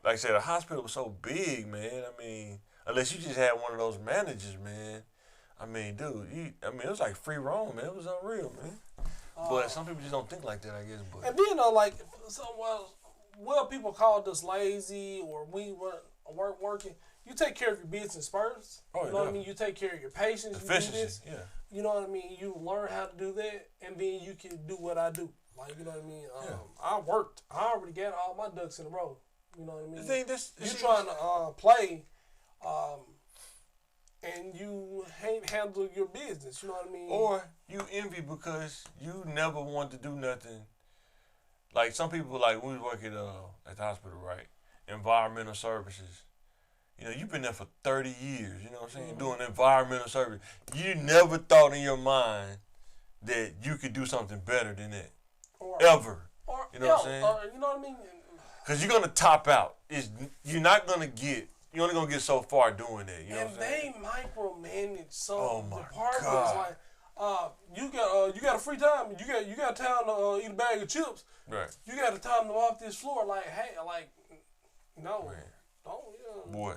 like I said, the hospital was so big, man. I mean, unless you just had one of those managers, man. I mean, dude, it was like free roam, man. It was unreal, man. But some people just don't think like that, I guess. But and then, well, people called us lazy or we weren't working. you take care of your business first. You know what I mean? You take care of your patients. Efficiency, you do this. yeah. You know what I mean? You learn how to do that, and then you can do what I do. Like, you know what I mean? I worked. I already got all my ducks in a row. You know what I mean? You trying to play, and you ain't handle your business. You know what I mean? Or you envy because you never want to do nothing. Like some people, like when we work at the hospital, right? Environmental services. You know, you've been there for 30 years. You know what I'm saying? Doing environmental service. You never thought in your mind that you could do something better than that. Ever. You know what I'm saying? You know what I mean? Because you're going to top out. You're not going to get, you're only going to get so far doing that. You know and what I'm saying? they micromanage some departments. God. Like, you got a free time. You got time to eat a bag of chips. Right. You got the time to walk this floor. Like, hey, like, no. Man. Don't, Boy.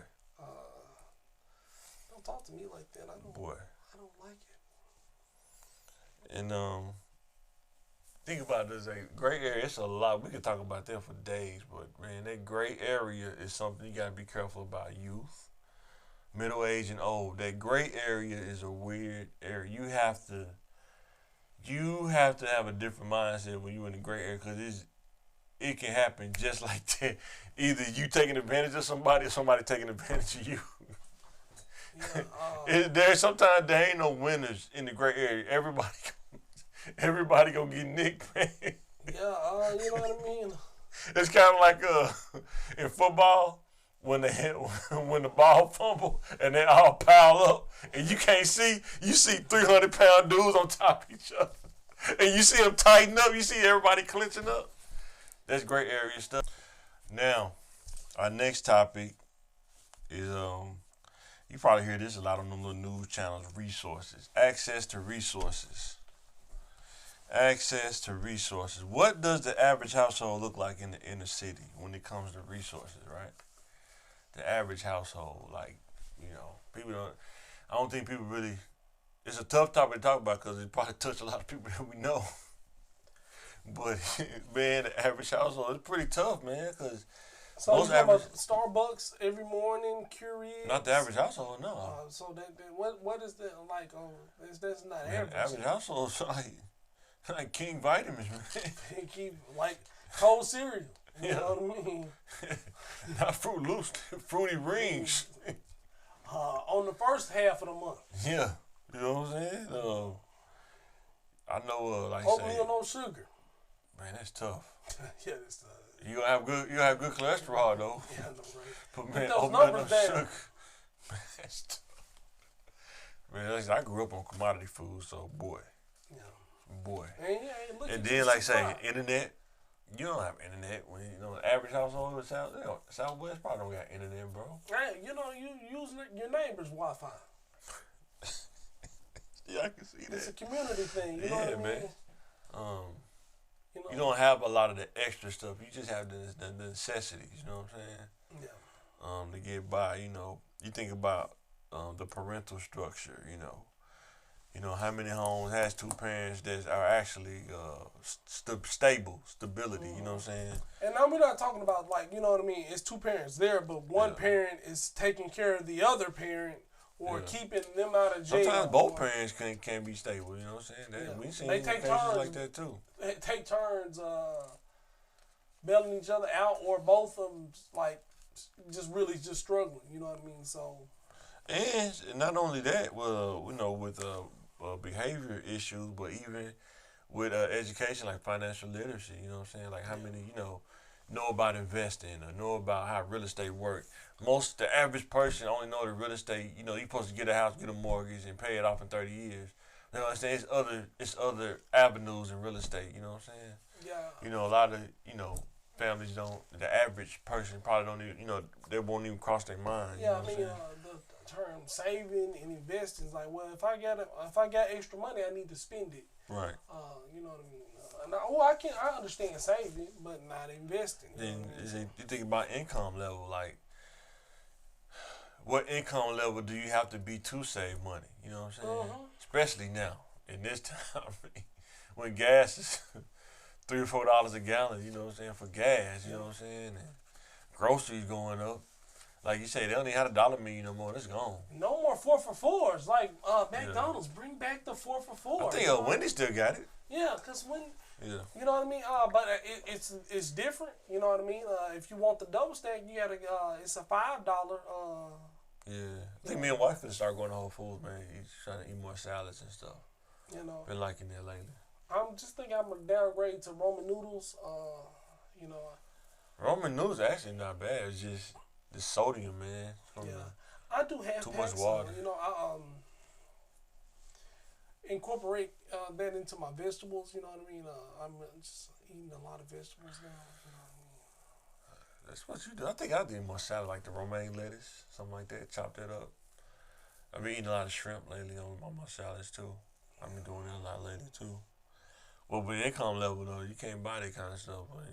Don't talk to me like that. I don't like it. And think about this, gray area. It's a lot. We could talk about that for days, but man, that gray area is something you gotta be careful about. Youth, middle age, and old. That gray area is a weird area. You have to have a different mindset when you're in the gray area, because it can happen just like that. Either you taking advantage of somebody or somebody taking advantage of you. Sometimes there ain't no winners in the gray area. Everybody gonna get nicked, man. You know what I mean? It's kind of like in football when the ball fumble and they all pile up and you can't see. You see 300-pound dudes on top of each other, and you see them tighten up. You see everybody clenching up. That's gray area stuff. Now, our next topic is you probably hear this a lot on them little news channels. Resources, access to resources. Access to resources. What does the average household look like in the inner city when it comes to resources, right? The average household, like, you know, I don't think people really, it's a tough topic to talk about because it probably touched a lot of people that we know. But, man, the average household is pretty tough, man, because so most average, Starbucks every morning, Curious. Not the average household, no. So what is that like? That's not average. Average household is like King Vitamins, man. Keep like cold cereal. You know what I mean? Not Fruit Loops, Fruity Rings. On the first half of the month. Yeah, you know what I'm saying? I know, like oatmeal, no sugar. Man, that's tough. Yeah, that's tough. You gonna have good cholesterol though. Yeah, I know, right? But man, those numbers down. Sugar. Man, that's tough. Man, I grew up on commodity food, so boy. Boy. And then, like say, internet. You don't have internet when the average household in Southwest probably don't got internet, bro. Hey, you use your neighbor's Wi-Fi. Yeah, I can see that. It's a community thing. You know what I mean? Man. You don't have a lot of the extra stuff. You just have the necessities. You know what I'm saying? Yeah. To get by. You think about the parental structure. How many homes has two parents that are actually stability, you know what I'm saying? And now we're not talking about it's two parents there, but one parent is taking care of the other parent or keeping them out of jail. Sometimes both parents can't be stable, you know what I'm saying? We seen cases like that too. They take turns bailing each other out, or both of them just struggling, you know what I mean? So. And not only that, with behavior issues, but even with education, like financial literacy, you know what I'm saying? Like how many, know about investing or know about how real estate works. The average person only know the real estate, you're supposed to get a house, get a mortgage, and pay it off in 30 years. You know what I'm saying? It's other avenues in real estate, you know what I'm saying? Yeah. A lot of, families the average person probably don't even, they won't even cross their mind. Yeah, the term saving and investing is like, well, if I got extra money, I need to spend it. Right. You know what I mean? I understand saving, but not investing. Then you think about income level, like what income level do you have to be to save money? You know what I'm saying? Especially now in this time when gas is $3 or $4 a gallon. You know what I'm saying, for gas. You know what I'm saying? And groceries going up. Like you say, they don't even have a dollar menu no more. It's gone. No more 4 for $4s. Like McDonald's, bring back the 4 for $4. I think Wendy's still got it. Yeah, because when, Yeah. you know what I mean? But it's different. You know what I mean? If you want the double stack, you gotta. It's a $5. Yeah, I think me and wife gonna start going to Whole Foods, man. He's trying to eat more salads and stuff. You know, been liking that lately. I'm just thinking I'm gonna downgrade to ramen noodles. You know, ramen noodles actually not bad. It's just the sodium, man. I do have too much water. You know, I incorporate that into my vegetables. You know what I mean? I'm just eating a lot of vegetables now. You know what I mean? That's what you do. I think I do more salad, like the romaine lettuce, something like that. Chop that up. I've been eating a lot of shrimp lately on my salads too. I've been doing that a lot lately too. Well, with income level though, you can't buy that kind of stuff. But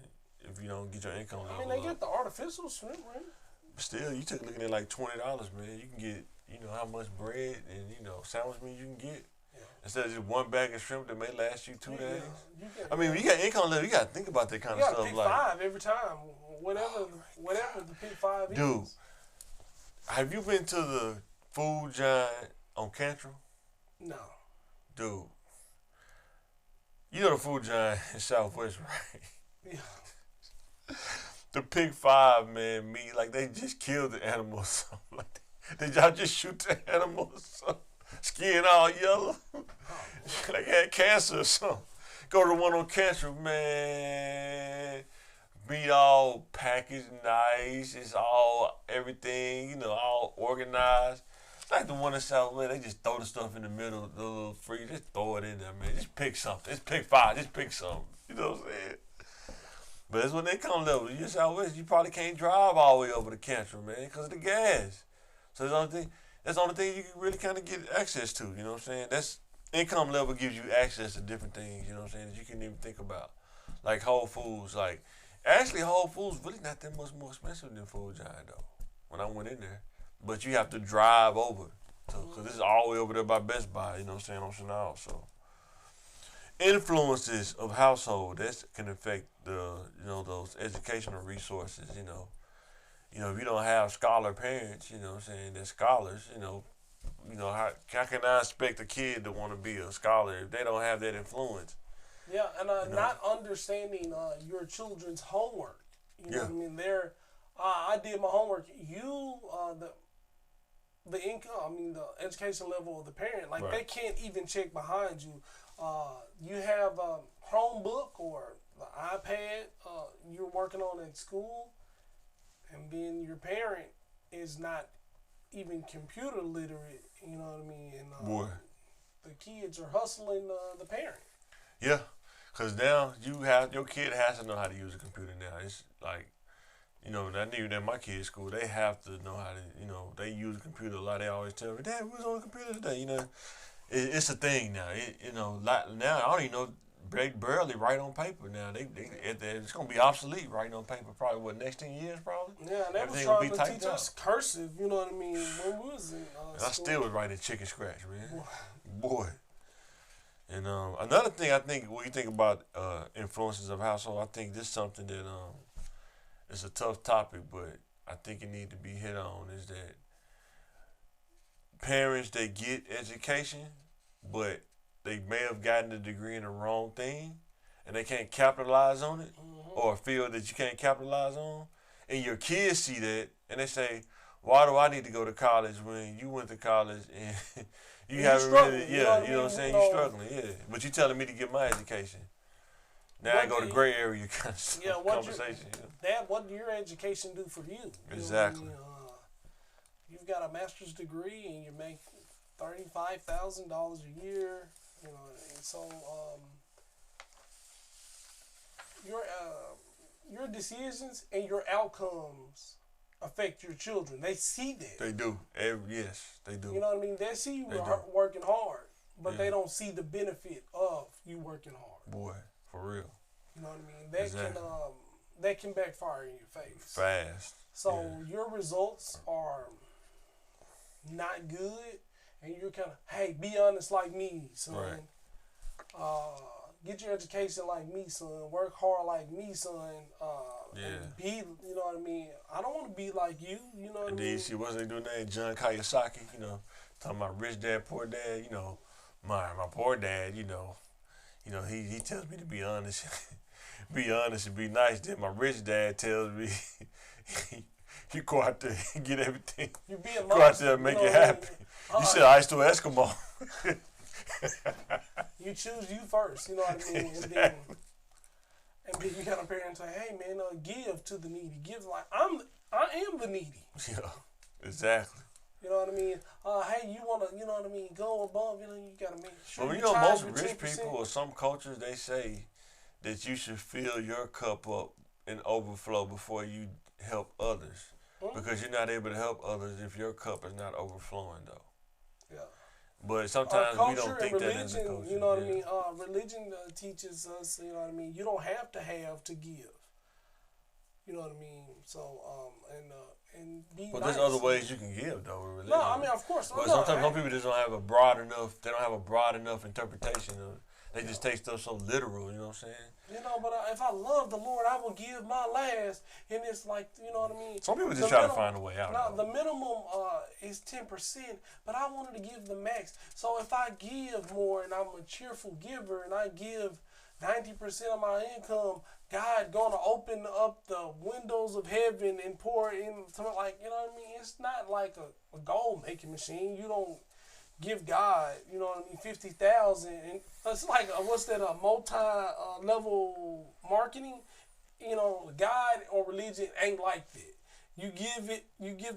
if you don't get your income level, I mean, they get the artificial shrimp, right? Still, you took looking at like $20, man. You can get, you know, how much bread and, you know, sandwich meat you can get. Yeah. Instead of just one bag of shrimp that may last you 2 days. I mean, when you got income level, you got to think about that kind of stuff. You got to pick 5 every time, whatever the pick 5 is. Dude, have you been to the food giant on Cantrell? No. Dude, you know the food giant in Southwest, right? Yeah. The pick 5, man, meat, like they just killed the animal or something like that. Did y'all just shoot the animal or something? Skin all yellow? Like had cancer or something. Go to the one on cancer, man. Meat all packaged nice. It's all everything, you know, all organized. It's like the one in Southwest, they just throw the stuff in the middle of the little freezer. Just throw it in there, man. Just pick something. Just pick 5. Just pick something. You know what I'm saying? But it's when they come level. You're Southwest, you probably can't drive all the way over to Cantrell, man, because of the gas. So that's the only thing you can really kind of get access to, you know what I'm saying? That's income level gives you access to different things, you know what I'm saying, that you can even think about. Like Whole Foods, like, actually Whole Foods really not that much more expensive than Food Giant, though, when I went in there. But you have to drive over, because this is all the way over there by Best Buy, you know what I'm saying, on Chanel, so. Influences of household that can affect those educational resources. You know if you don't have scholar parents, you know what I'm saying, they're scholars. How can I expect a kid to want to be a scholar if they don't have that influence? Yeah, and not understanding your children's homework. You know what I mean? I did my homework. The income, the education level of the parent, like they can't even check behind you. You have a Chromebook or the iPad you're working on at school, and then your parent is not even computer literate, you know what I mean? And the kids are hustling the parent. Yeah, because now your kid has to know how to use a computer now. It's like, I knew that my kids' school, they have to know how to, they use a computer a lot. They always tell me, Dad, we was on a computer today, It's a thing now. Now I don't even know. They barely write on paper now. It's gonna be obsolete writing on paper. Probably next 10 years probably. Yeah, and they was trying to teach us cursive. You know what I mean? When we was in I still was writing chicken scratch, man. Boy. And another thing I think when you think about influences of household, I think this is something that it's a tough topic, but I think it needs to be hit on is that parents that get education, but they may have gotten a degree in the wrong thing, and they can't capitalize on it, or feel that you can't capitalize on, and your kids see that, and they say, "Why do I need to go to college when you went to college and you haven't really, you know what I'm saying? You're struggling, yeah. But you telling me to get my education. Now I go to gray area kind of conversation. Dad, what did your education do for you? Exactly. You've got a master's degree and you make $35,000 a year. So your decisions and your outcomes affect your children. They see that. They do. Yes, they do. You know what I mean? They see you working hard, but they don't see the benefit of you working hard. Boy, for real. You know what I mean? That can backfire in your face. Fast. So your results are not good, and you're kind of, hey, be honest like me, son. Right. get your education like me, son. Work hard like me, son. And be, you know what I mean? I don't want to be like you, you know what I mean? And then you see, what's they doing there? John Kiyosaki, you know, talking about rich dad, poor dad, you know. My poor dad, you know, he tells me to be honest, be honest and be nice. Then my rich dad tells me, you go out there and get everything. You be a go out there and make it happen. You said ice to Eskimo. You choose you first, you know what I mean? Exactly. And then you got a parent say, hey man, give to the needy. Give like I am the needy. Yeah, exactly. You know what I mean? Hey, you wanna, you know what I mean? Go above, you know, you gotta make sure. But you know, most rich people or some cultures, they say that you should fill your cup up and overflow before you help others, because you're not able to help others if your cup is not overflowing, though. Yeah. But sometimes we don't think religion, that as a culture. You know what I mean? Religion teaches us, you know what I mean? You don't have to give. You know what I mean? So, and be But nice. there's other ways you can give, though, with religion. No, I mean, of course. But sometimes some people just don't have a broad enough, they don't have a broad enough interpretation of it. They just take stuff so literal, you know what I'm saying? You know, but if I love the Lord, I will give my last. And it's like, you know what I mean? Some people just try to find a way out. No, the minimum is 10%, but I wanted to give the max. So if I give more and I'm a cheerful giver and I give 90% of my income, God gonna open up the windows of heaven and pour in something like, you know what I mean? It's not like a gold making machine. You don't give God, you know what I mean, 50,000, and it's like what's that? A multi-level marketing. You know, God or religion ain't like that. You give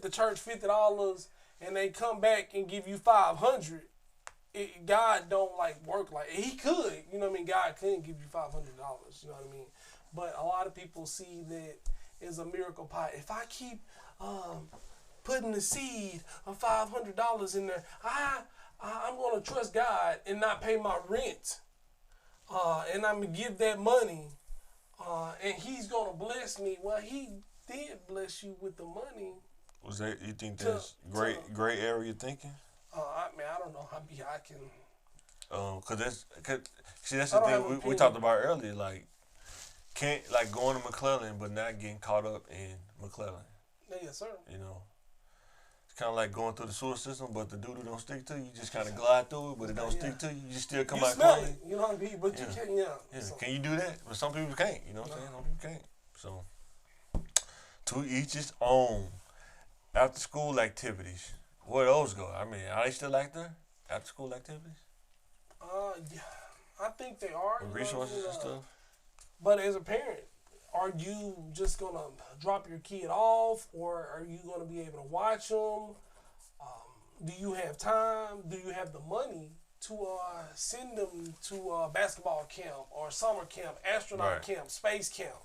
the church $50, and they come back and give you 500. God don't like work like He could, you know what I mean. God couldn't give you $500, you know what I mean. But a lot of people see that as a miracle pot. If I keep putting the seed of $500 in there, I'm gonna trust God and not pay my rent, and I'm gonna give that money, and He's gonna bless me. Well, He did bless you with the money. Was that, you think that's gray area thinking? I mean, I don't know. I can. Cause that's the thing we talked about earlier. Like, can't like going to McClellan but not getting caught up in McClellan. Yes, sir. You know, it's kind of like going through the sewer system, but the doo-doo don't stick to you. You just kind of glide through it, but it don't stick to you. You just still come out clean. You know what I mean? But you can't. Yeah. So. Can you do that? But some people can't. You know what I'm saying? Some people can't. So, to each his own. After school activities. Where those go? I mean, are they still active? After school activities? Yeah, I think they are. With resources and stuff? But as a parent, are you just going to drop your kid off, or are you going to be able to watch them? Do you have time? Do you have the money to send them to basketball camp or summer camp, astronaut camp, space camp?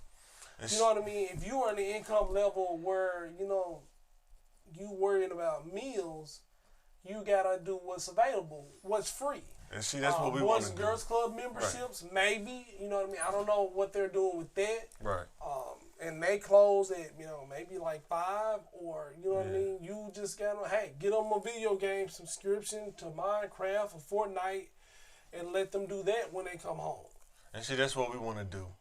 You know what I mean? If you are in the income level where, you know, you worrying about meals, you gotta do what's available, what's free. And see, that's what we want to do. Boys and Girls Club memberships, maybe. You know what I mean? I don't know what they're doing with that. Right. And they close at, you know, maybe like 5, or, you know what I mean? You just gotta, get them a video game subscription to Minecraft or Fortnite and let them do that when they come home. And see, that's what we want to do.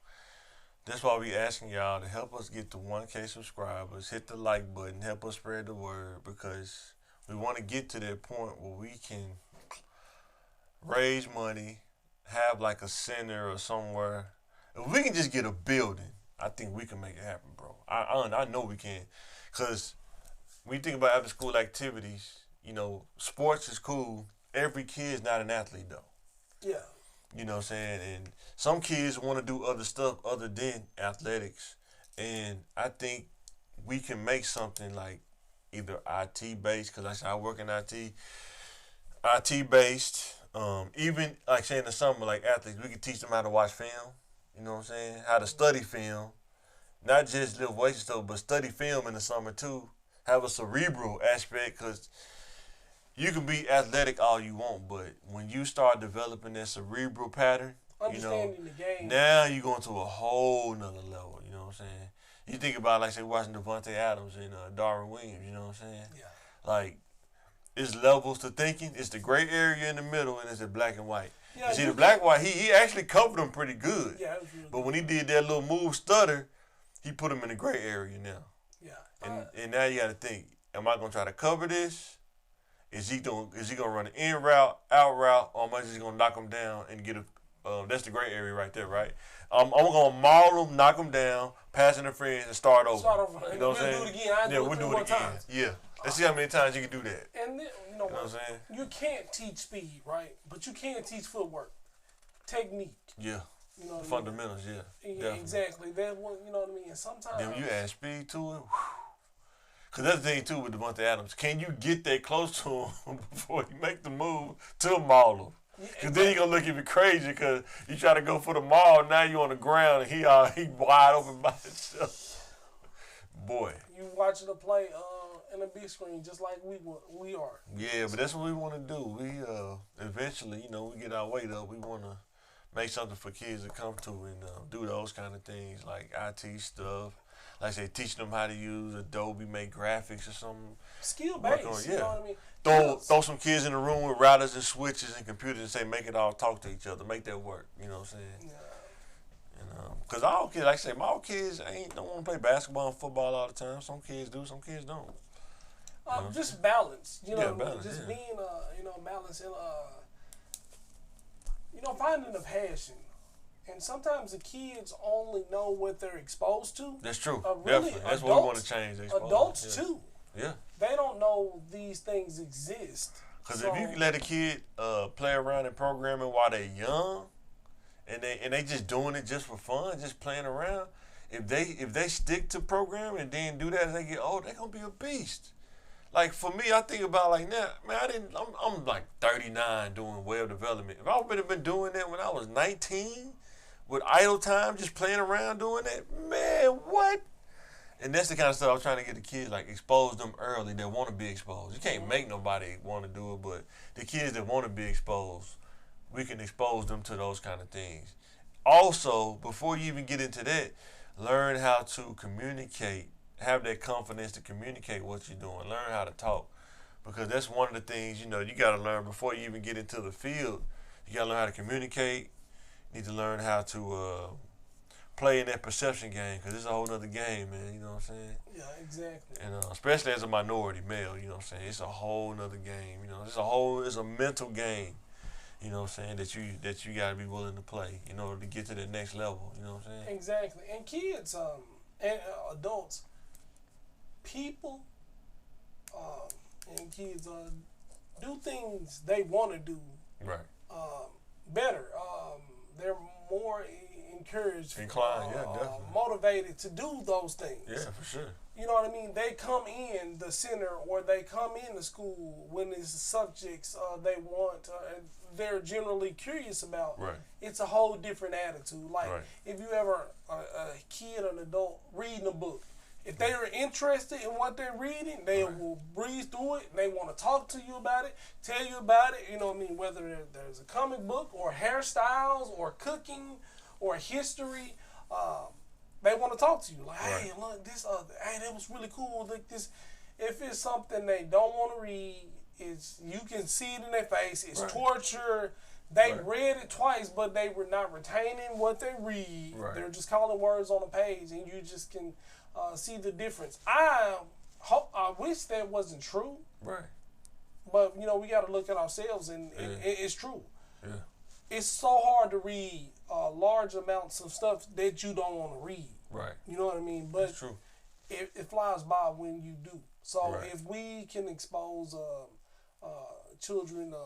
That's why we asking y'all to help us get to 1K subscribers. Hit the like button. Help us spread the word, because we want to get to that point where we can raise money, have like a center or somewhere. If we can just get a building, I think we can make it happen, bro. I know we can. Because when you think about after school activities, you know, sports is cool. Every kid's not an athlete, though. Yeah. You know what I'm saying? And some kids want to do other stuff other than athletics. And I think we can make something like either IT-based, because like I said, I work in IT-based. Even, like say in the summer, like athletes, we can teach them how to watch film. You know what I'm saying? How to study film. Not just lift weights and stuff, but study film in the summer too. Have a cerebral aspect, because you can be athletic all you want, but when you start developing that cerebral pattern, understanding the game, now you're going to a whole nother level. You know what I'm saying? You think about, like, say, watching Devontae Adams and Darwin Williams. You know what I'm saying? Yeah. Like, it's levels to thinking. It's the gray area in the middle, and it's the black and white. Yeah, you see, the black white, he actually covered him pretty good. Yeah, it was really but when he did that little move stutter, he put him in the gray area now. Yeah. And now you got to think: am I gonna try to cover this? Is he gonna run an in route, out route, or am I just gonna knock him down and get a? That's the gray area right there, right? I'm gonna maul him, knock him down, pass interference, and start over. You know what I'm saying? We'll do it again. We'll do it again. Times. Yeah. Let's see how many times you can do that. And then, you know what I'm saying? You can't teach speed, right? But you can teach footwork, technique. Yeah. You know fundamentals, yeah, exactly. That one, you know what I mean. And sometimes then when you add speed to it, because that's the thing too with Devontae Adams. Can you get that close to him before you make the move to maul him? Because then you're going to look even crazy because you try to go for the maul, now you on the ground and he wide open by himself. Boy. You watching the play in a big screen just like we are. Yeah, but that's what we want to do. We eventually, we get our weight up. We want to make something for kids to come to and do those kind of things like IT stuff. Like I say, teaching them how to use Adobe, make graphics or something. Skill based, you know what I mean? Throw some kids in the room with routers and switches and computers and say, make it all talk to each other. Make that work. You know what I'm saying? Yeah. Because all kids, like I say, my kids don't want to play basketball and football all the time. Some kids do, some kids don't. Just balance. You know what I mean? Balance, just being, balance and, finding a passion. And sometimes the kids only know what they're exposed to. That's true. Really, definitely. That's what we want to change. Adults, too. Yeah. They don't know these things exist. Because if you let a kid play around in programming while they're young, and they just doing it just for fun, just playing around, if they stick to programming and then do that as they get old, they're gonna be a beast. Like for me, I think about like now, man, I'm like 39 doing web development. If I would have been doing that when I was 19, with idle time, just playing around doing that, man, what? And that's the kind of stuff I was trying to get the kids, like expose them early that want to be exposed. You can't make nobody want to do it, but the kids that want to be exposed, we can expose them to those kind of things. Also, before you even get into that, learn how to communicate, have that confidence to communicate what you're doing, learn how to talk. Because that's one of the things, you got to learn before you even get into the field. You got to learn how to communicate. You need to learn how to play in that perception game, because it's a whole other game, man. You know what I'm saying? Yeah, exactly. And especially as a minority male, you know what I'm saying? It's a whole other game. It's a mental game. You know what I'm saying? That you got to be willing to play in order to get to the next level. You know what I'm saying? Exactly. And kids and adults, people and kids do things they want to do. Right. Better. They're more encouraged, inclined, definitely motivated to do those things. Yeah, for sure. You know what I mean? They come in the center, or they come into school when it's subjects they want. They're generally curious about. Right. It's a whole different attitude. Like if you ever a kid or an adult reading a book, if they are interested in what they're reading, they will breeze through it. And they want to talk to you about it, tell you about it. You know what I mean? Whether there's a comic book or hairstyles or cooking or history, they want to talk to you. Like, hey, look, this hey, that was really cool. Look, this. If it's something they don't want to read, you can see it in their face. It's torture. They read it twice, but they were not retaining what they read. They're just calling words on a page, and you just can see the difference. I wish that wasn't true. Right. But we got to look at ourselves, and it's true. Yeah. It's so hard to read large amounts of stuff that you don't want to read. Right. You know what I mean? But that's true. It flies by when you do. So if we can expose children, the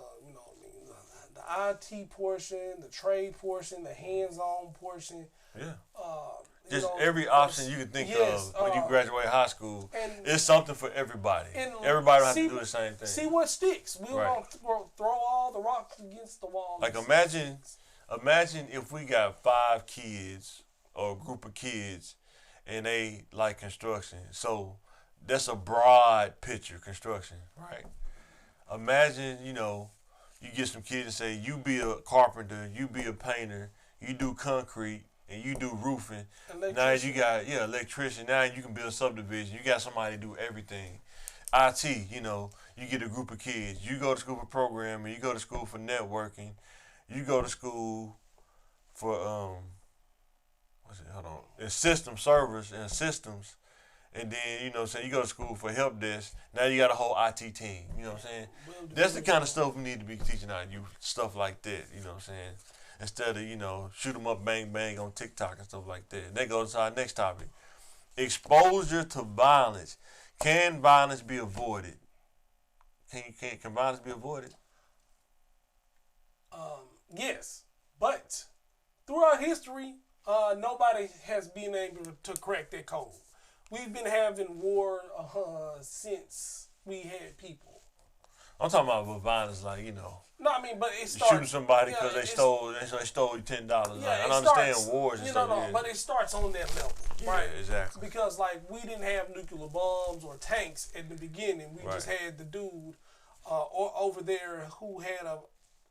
IT portion, the trade portion, the hands-on portion. Yeah. Just every option you can think of when you graduate high school. It's something for everybody. Everybody don't have to do the same thing. See what sticks. We don't throw all the rocks against the wall. Like imagine if we got 5 kids or a group of kids and they like construction. So that's a broad picture, construction, right? Imagine, you get some kids and say, you be a carpenter, you be a painter, you do concrete, and you do roofing. Now you got, electrician. Now you can build subdivision. You got somebody to do everything. IT, you get a group of kids. You go to school for programming. You go to school for networking. you go to school for what's it? Hold on, it's system servers and systems, and then you know what I'm saying, you go to school for help desk. Now you got a whole IT team. You know what I'm saying? That's the kind of stuff we need to be teaching our youth, stuff like that. You know what I'm saying? Instead of shoot 'em up, bang bang on TikTok and stuff like that. And that goes to our next topic: exposure to violence. Can violence be avoided? Can violence be avoided? Yes, but throughout history, nobody has been able to crack that code. We've been having war since we had people. I'm talking about with violence, like No, I mean, but it starts shooting somebody because they stole you $10. Yeah, like, I understand wars and stuff. No, but it starts on that level, right? Yeah, exactly. Because like we didn't have nuclear bombs or tanks at the beginning. We just had the dude over there who had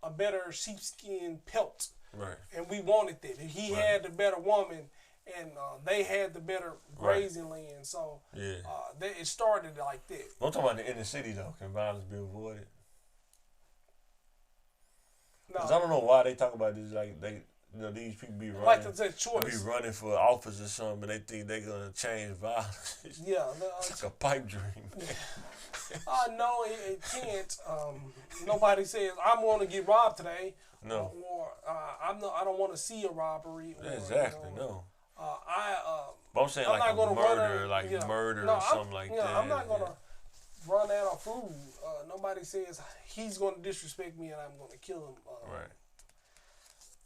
a better sheepskin pelt, right? And we wanted that. He had the better woman, and they had the better grazing land. So it started like that. I'm talking about the inner city though. Can violence be avoided? Because I don't know why they talk about this. Like these people be running, like it's a choice. Be running for office or something, but they think they're gonna change violence. Yeah, it's like a pipe dream. No, it can't. Nobody says I'm going to get robbed today. No. Or I don't want to see a robbery. Or, exactly. No. But I'm saying like a murder, murder or something like that. I'm not gonna run out of food. Nobody says he's going to disrespect me and I'm going to kill him. Right.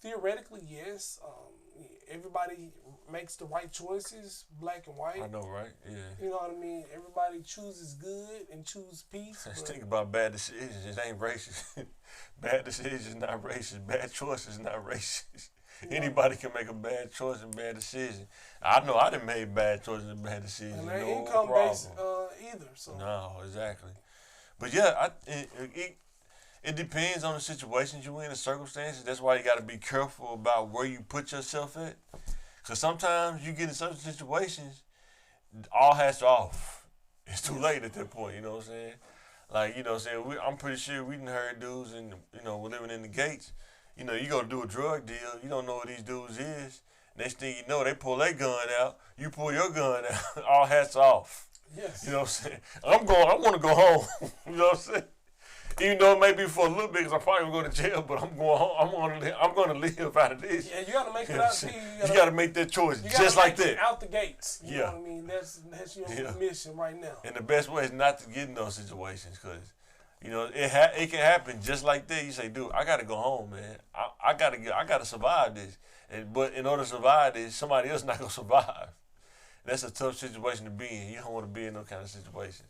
Theoretically, yes. Everybody makes the right choices, black and white. I know, right? Yeah. You know what I mean? Everybody chooses good and chooses peace. Just think about bad decisions. It ain't racist. Bad decisions not racist. Bad choices not racist. Yeah. Anybody can make a bad choice and bad decision. I know I done made bad choices and bad decisions. And they no income problem. based either. So. No, exactly. But yeah, it depends on the situations you're in, the circumstances. That's why you got to be careful about where you put yourself at. Because sometimes you get in certain situations, all hats are off. It's too late at that point, you know what I'm saying? Like, you know what I'm saying? I'm pretty sure we done heard dudes, and we're living in the gates. You go to do a drug deal, you don't know what these dudes is. Next thing you know, they pull their gun out, you pull your gun out, all hats off. Yes. You know what I'm saying? I want to go home. You know what I'm saying? Even though it may be for a little bit, because I'm probably going to go to jail, but I'm going home. I'm going to live out of this. Yeah, you got to make it out. You got to make that choice just like that. Out the gates. You know what I mean? That's your mission right now. And the best way is not to get in those situations, because it can happen just like that. You say, dude, I got to go home, man. I got to survive this. But in order to survive this, somebody else not going to survive. That's a tough situation to be in. You don't want to be in those kind of situations.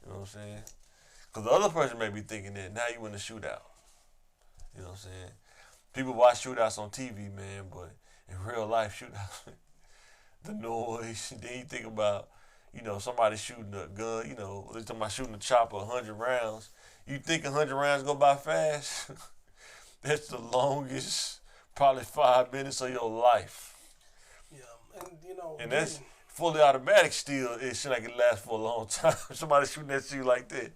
You know what I'm saying? Because the other person may be thinking that now you in a shootout. You know what I'm saying? People watch shootouts on TV, man, but in real life, shootouts, the noise. Then you think about, somebody shooting a gun, they're talking about shooting a chopper 100 rounds. You think 100 rounds go by fast? That's the longest, probably 5 minutes of your life. Yeah, and And that's fully automatic still. It seems like it lasts for a long time. Somebody shooting at you like that.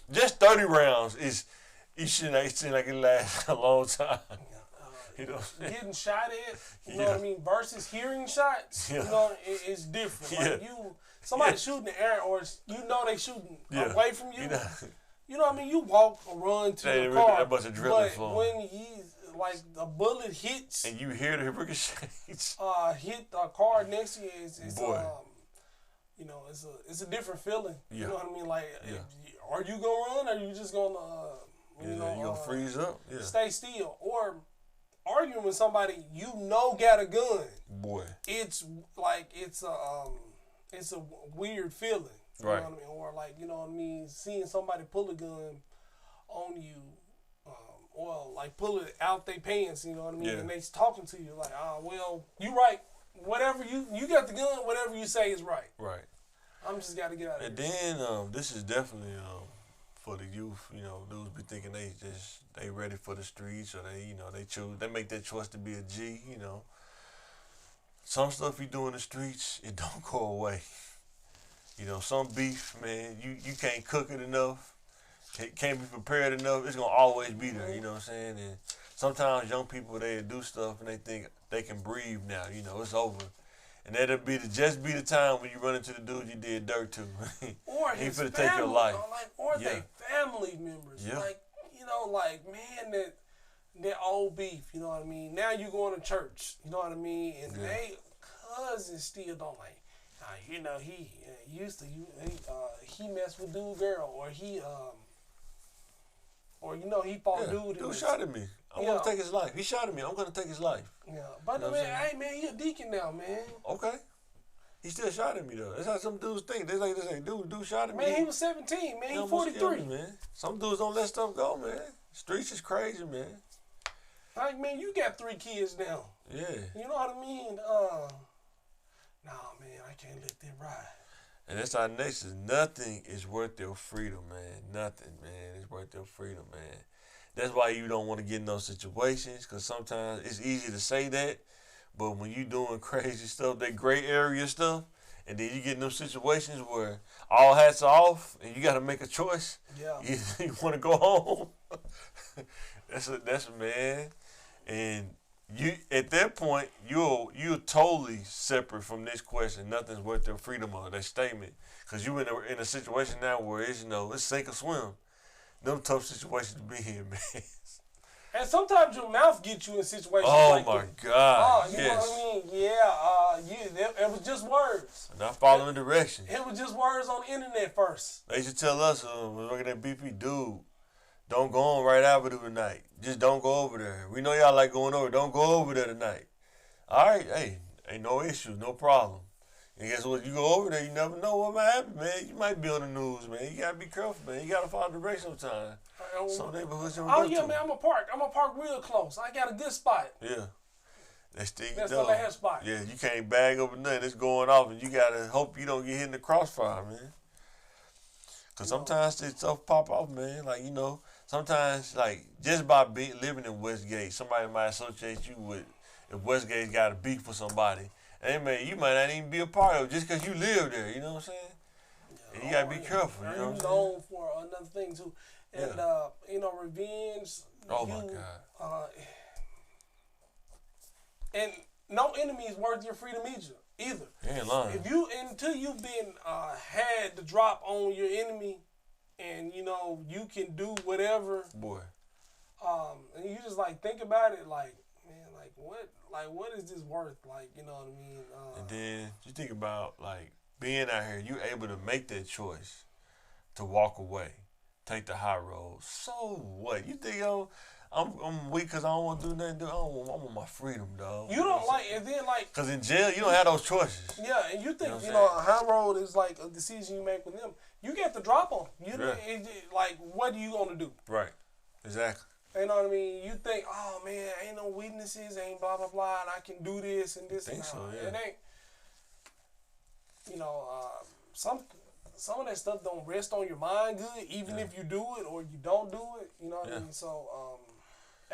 Just 30 rounds it seems like it lasts a long time. Getting shot at, you know what I mean, versus hearing shots, it's different. Like somebody shooting the air, or they shooting away from you. You know what I mean? You walk or run to the car, but when like a bullet hits, and you hear the ricochets, hit the car next to you, it's a different feeling. Yeah. You know what I mean? Like, are you gonna run, or are you just gonna, you gonna freeze up? Yeah. Stay still, or arguing with somebody got a gun? Boy, it's like it's a weird feeling. You right. know what I mean? Or like, you know what I mean, seeing somebody pull a gun on you, or like pull it out their pants. You know what I mean? Yeah. And they talking to you like, well, you right. Whatever you got the gun. Whatever you say is right. Right. I'm just got to get out of here. And then this is definitely for the youth. Dudes be thinking they ready for the streets, or they make that choice to be a G. Some stuff you do in the streets, it don't go away. Some beef, man, you can't cook it enough, can't be prepared enough. It's gonna always be there. You know what I'm saying? And sometimes young people, they do stuff and they think they can breathe now. You know, it's over. And that'll be the time when you run into the dude you did dirt to. Or he his finna family, take your life. or their family members. Yeah. Like, you know, like, man, that old beef, you know what I mean? Now you going to church, you know what I mean? And they cousins still don't like, you know, he used to, he messed with dude girl, or or, you know, he fought dude. Dude shot at me. I'm going to take his life. He shot at me. I'm going to take his life. Yeah. But, you know, man, hey, man, he a deacon now, man. Okay. He still shot at me, though. That's how some dudes think. They say, dude shot at me. Man, he was 17, man. He 43. Me, man. Some dudes don't let stuff go, man. Streets is crazy, man. Like, man, you got 3 kids now. Yeah. You know what I mean? Nah, man, I can't let that ride. And that's our next is nothing is worth their freedom, man. Nothing, man, is worth their freedom, man. That's why you don't want to get in those situations, because sometimes it's easy to say that, but when you doing crazy stuff, that gray area stuff, and then you get in those situations where all hats are off and you got to make a choice. Yeah. You want to go home. that's a man. And you at that point, you're totally separate from this question. Nothing's worth their freedom or that statement, because you in a situation now where it's, you know, it's sink or swim. Them tough situations to be in, man. And sometimes your mouth gets you in situations like that. Oh, my God. You know what I mean? Yeah, it was just words. Not following direction. It was just words on the internet first. They should tell us, we're looking at BP, dude, don't go on Right Avenue tonight. Just don't go over there. We know y'all like going over. Don't go over there tonight. All right, hey, ain't no issue, no problem. And guess what? You go over there, you never know what might happen, man. You might be on the news, man. You got to be careful, man. You got to follow directions sometimes. Some neighborhoods you don't go to. Man, I'm gonna park real close. I got a good spot. Yeah. That's the last spot. Yeah, you can't bag up or nothing. It's going off, and you got to hope you don't get hit in the crossfire, man. Because sometimes this stuff pop off, man. Like, you know, sometimes, like, just by living in Westgate, somebody might associate you with, if Westgate's got a beef with somebody, hey, man, you might not even be a part of it just because you live there, you know what I'm saying? And you got to be careful, you know what I'm saying? Known for another thing, too. And, you know, revenge. Oh, my God. And no enemy is worth your freedom either. You ain't lying. Until you've been, had the drop on your enemy, and, you know, you can do whatever. Boy. And you just, like, think about it, like, man, what is this worth? Like, you know what I mean? And then you think about, like, being out here, you able to make that choice to walk away, take the high road. So what? You think, I'm weak because I don't want to do nothing. I want my freedom, dog. You don't like, and then like, because in jail you don't have those choices. Yeah, and you think you know a high road is like a decision you make with them. You get the drop on. Like, what are you gonna do? Right. Exactly. You know what I mean? You think, oh man, ain't no weaknesses, ain't blah blah blah, and I can do this and this. Think so? Yeah. It ain't. You know, some of that stuff don't rest on your mind good, even if you do it or you don't do it. You know what I mean? So,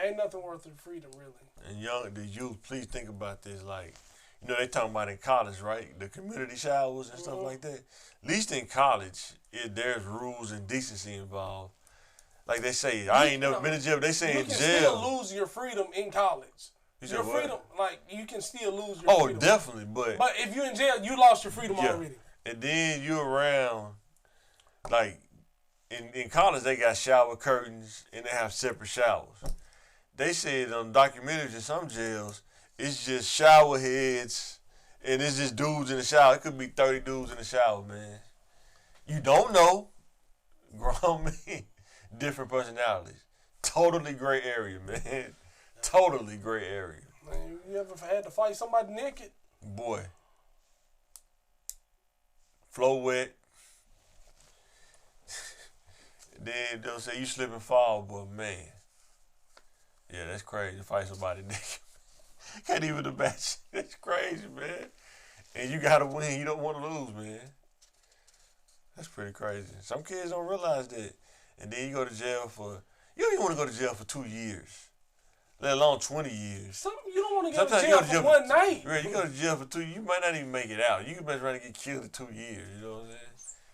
ain't nothing worth your freedom, really. And the youth, please think about this. Like, you know, they talking about in college, right? The community showers and stuff like that. At least in college, there's rules and decency involved. Like they say, I ain't never been in jail. But they say in jail, you can still lose your freedom in college. Your freedom, like, you can still lose your freedom. Oh, definitely, but if you're in jail, you lost your freedom already. And then you're around, like, in college, they got shower curtains and they have separate showers. They said on documentaries in some jails, it's just shower heads and it's just dudes in the shower. It could be 30 dudes in the shower, man. You don't know. Grown men, different personalities. Totally gray area, man. Totally gray area. Man, you ever had to fight somebody naked? Boy. Flow wet. Then they'll say you slip and fall, but man. Yeah, that's crazy to fight somebody naked. Can't even imagine. That's crazy, man. And you gotta win. You don't want to lose, man. That's pretty crazy. Some kids don't realize that. And then you go to jail you don't even want to go to jail for 2 years. Let alone 20 years. You don't want to go to jail for one night. Right, you go to jail for 2 years, you might not even make it out. You can be trying to get killed in 2 years, you know what I'm saying?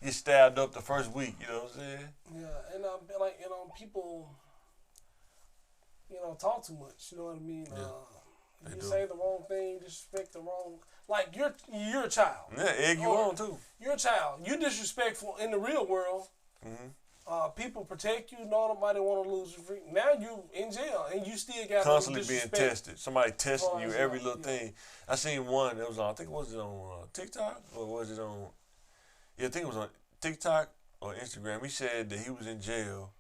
Get stabbed up the first week, you know what I'm saying? Yeah, and people, talk too much. You know what I mean? Yeah, you say the wrong thing, disrespect the wrong. Like you're a child. Yeah, egg you on too. You're a child. You disrespectful in the real world. Mm-hmm. People protect you. Nobody want to lose your free. Now you in jail and you still got constantly being tested. Somebody testing you every little thing. I seen one that was on. I think was it on TikTok or was it on? Yeah, I think it was on TikTok or Instagram. He said that he was in jail,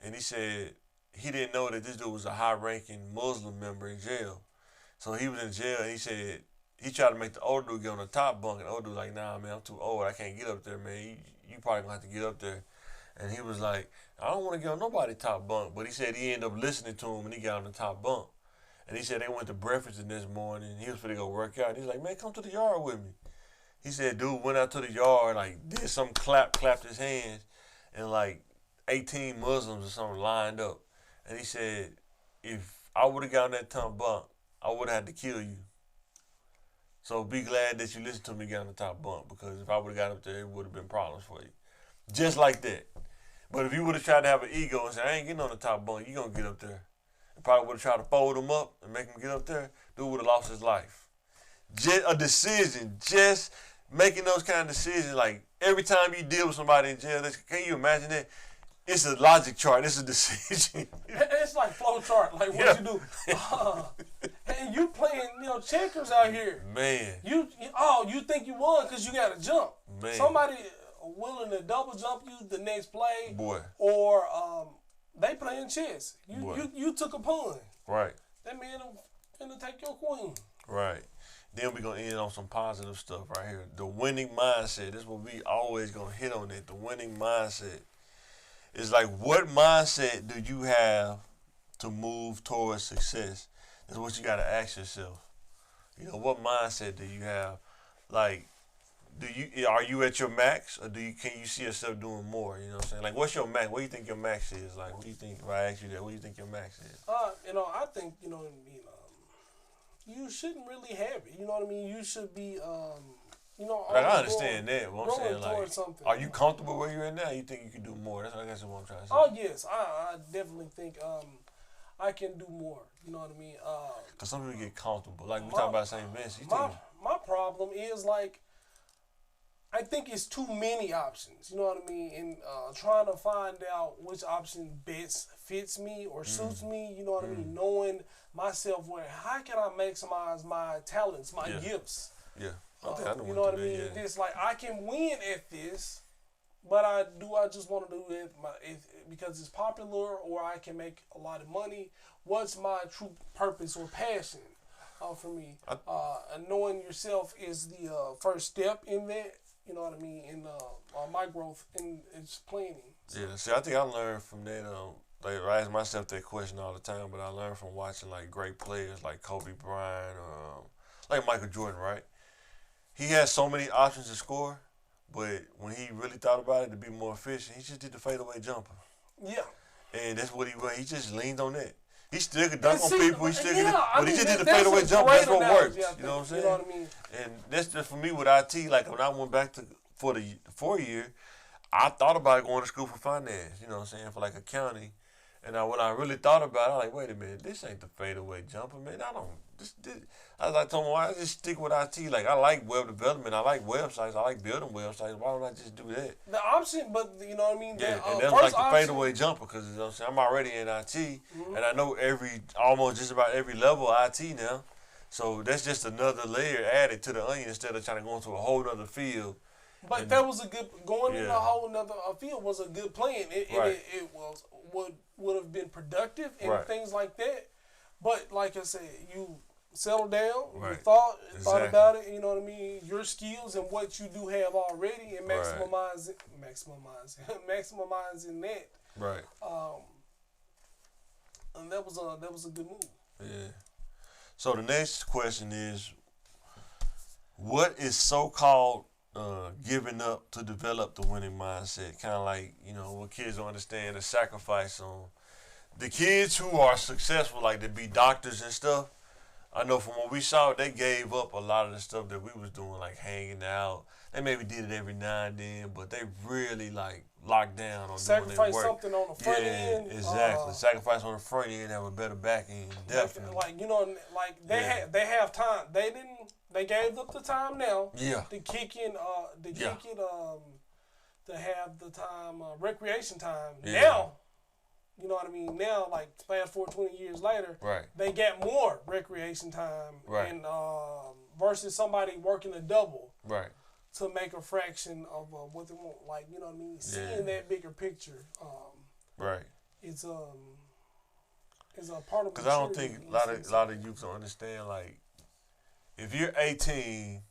and he said he didn't know that this dude was a high-ranking Muslim member in jail. So he was in jail, and he said he tried to make the older dude get on the top bunk, and the older dude like, nah, man, I'm too old. I can't get up there, man. You probably gonna have to get up there. And he was like, I don't want to get on nobody's top bunk. But he said he ended up listening to him, and he got on the top bunk. And he said they went to breakfast the next morning. He was finna go work out. He's like, man, come to the yard with me. He said, dude went out to the yard, like, did some clapped his hands, and like 18 Muslims or something lined up. And he said, if I would have got on that top bunk, I would have had to kill you. So be glad that you listened to me get on the top bunk, because if I would have got up there, it would have been problems for you. Just like that. But if you would have tried to have an ego and say, I ain't getting on the top bunk, you going to get up there. And probably would have tried to fold him up and make him get up there, dude would have lost his life. Just a decision, just making those kind of decisions, like every time you deal with somebody in jail, can you imagine that? It's a logic chart. It's a decision. It's like flow chart. Like what you do. And you playing, checkers out here. Man. You think you won because you got to jump. Man. Somebody willing to double jump you the next play. Boy. Or they playing chess. You took a pun. Right. That man finna take your queen. Right. Then we're going to end on some positive stuff right here. The winning mindset. This is what we always going to hit on it. The winning mindset. It's like, what mindset do you have to move towards success? That's what you got to ask yourself. What mindset do you have? Like, are you at your max, or can you see yourself doing more? You know what I'm saying? Like, what's your max? What do you think your max is? Like, what do you think, if I ask you that, what do you think your max is? I think, you shouldn't really have it. You know what I mean? You should be, like, I understand that. But I'm saying, like, are you comfortable where you're at now? You think you can do more? That's what I'm trying to say. Oh, yes. I definitely think I can do more. You know what I mean? Because some people get comfortable. Like, we talk about St. Vincent. My problem is, like, I think it's too many options. You know what I mean? And trying to find out which option best fits me or suits me. You know what I mean? Knowing myself, how can I maximize my talents, my gifts? Yeah. I know you know what I mean? Yeah. It's like I can win at this, but I just want to do it because it's popular, or I can make a lot of money. What's my true purpose or passion for me? And knowing yourself is the first step in that. You know what I mean? In my growth in its planning. So. Yeah. See, I think I learned from that. I ask myself that question all the time, but I learned from watching like great players like Kobe Bryant or like Michael Jordan, right? He had so many options to score, but when he really thought about it to be more efficient, he just did the fadeaway jumper. Yeah. And that's what he just leaned on that. He still could dunk on people. He still but he just did the fadeaway jumper. That's what works. You know what I'm saying? You know what I mean? And that's just for me with IT. Like when I went back for the 4-year, I thought about going to school for finance. You know what I'm saying? For like accounting. And when I really thought about it, I was like, wait a minute, this ain't the fadeaway jumper, man. I was like, told him, why I just stick with IT? Like, I like web development. I like websites. I like building websites. Why don't I just do that? The option, but you know what I mean? Yeah, and that's like the fadeaway jumper, because you know what I'm saying, I'm already in IT, and I know almost just about every level of IT now. So that's just another layer added to the onion instead of trying to go into a whole other field. But that was a good, going in a whole other field was a good plan. It would have been productive and things like that. But like I said, you settle down, you thought about it, you know what I mean, your skills and what you do have already, and maximizing that. Right. And that was a good move. Yeah. So the next question is, what is so-called giving up to develop the winning mindset? Kind of like, what kids don't understand, the sacrifice on the kids who are successful, like to be doctors and stuff. I know from what we saw, they gave up a lot of the stuff that we was doing, like hanging out. They maybe did it every now and then, but they really like locked down on doing their work. Sacrifice something on the front end. Exactly. Sacrifice on the front end, have a better back end. Definitely. Like they have time. They gave up the time now. Yeah. To kick in to have the time recreation time. Yeah. Now, you know what I mean? Now, like fast forward 20 years later, Right. they got more recreation time. Right. And versus somebody working a double. Right. To make a fraction of what they want, like, you know what I mean, seeing that bigger picture, right, it's a part of. Because I don't think a lot of youth don't understand. Like, if you're 18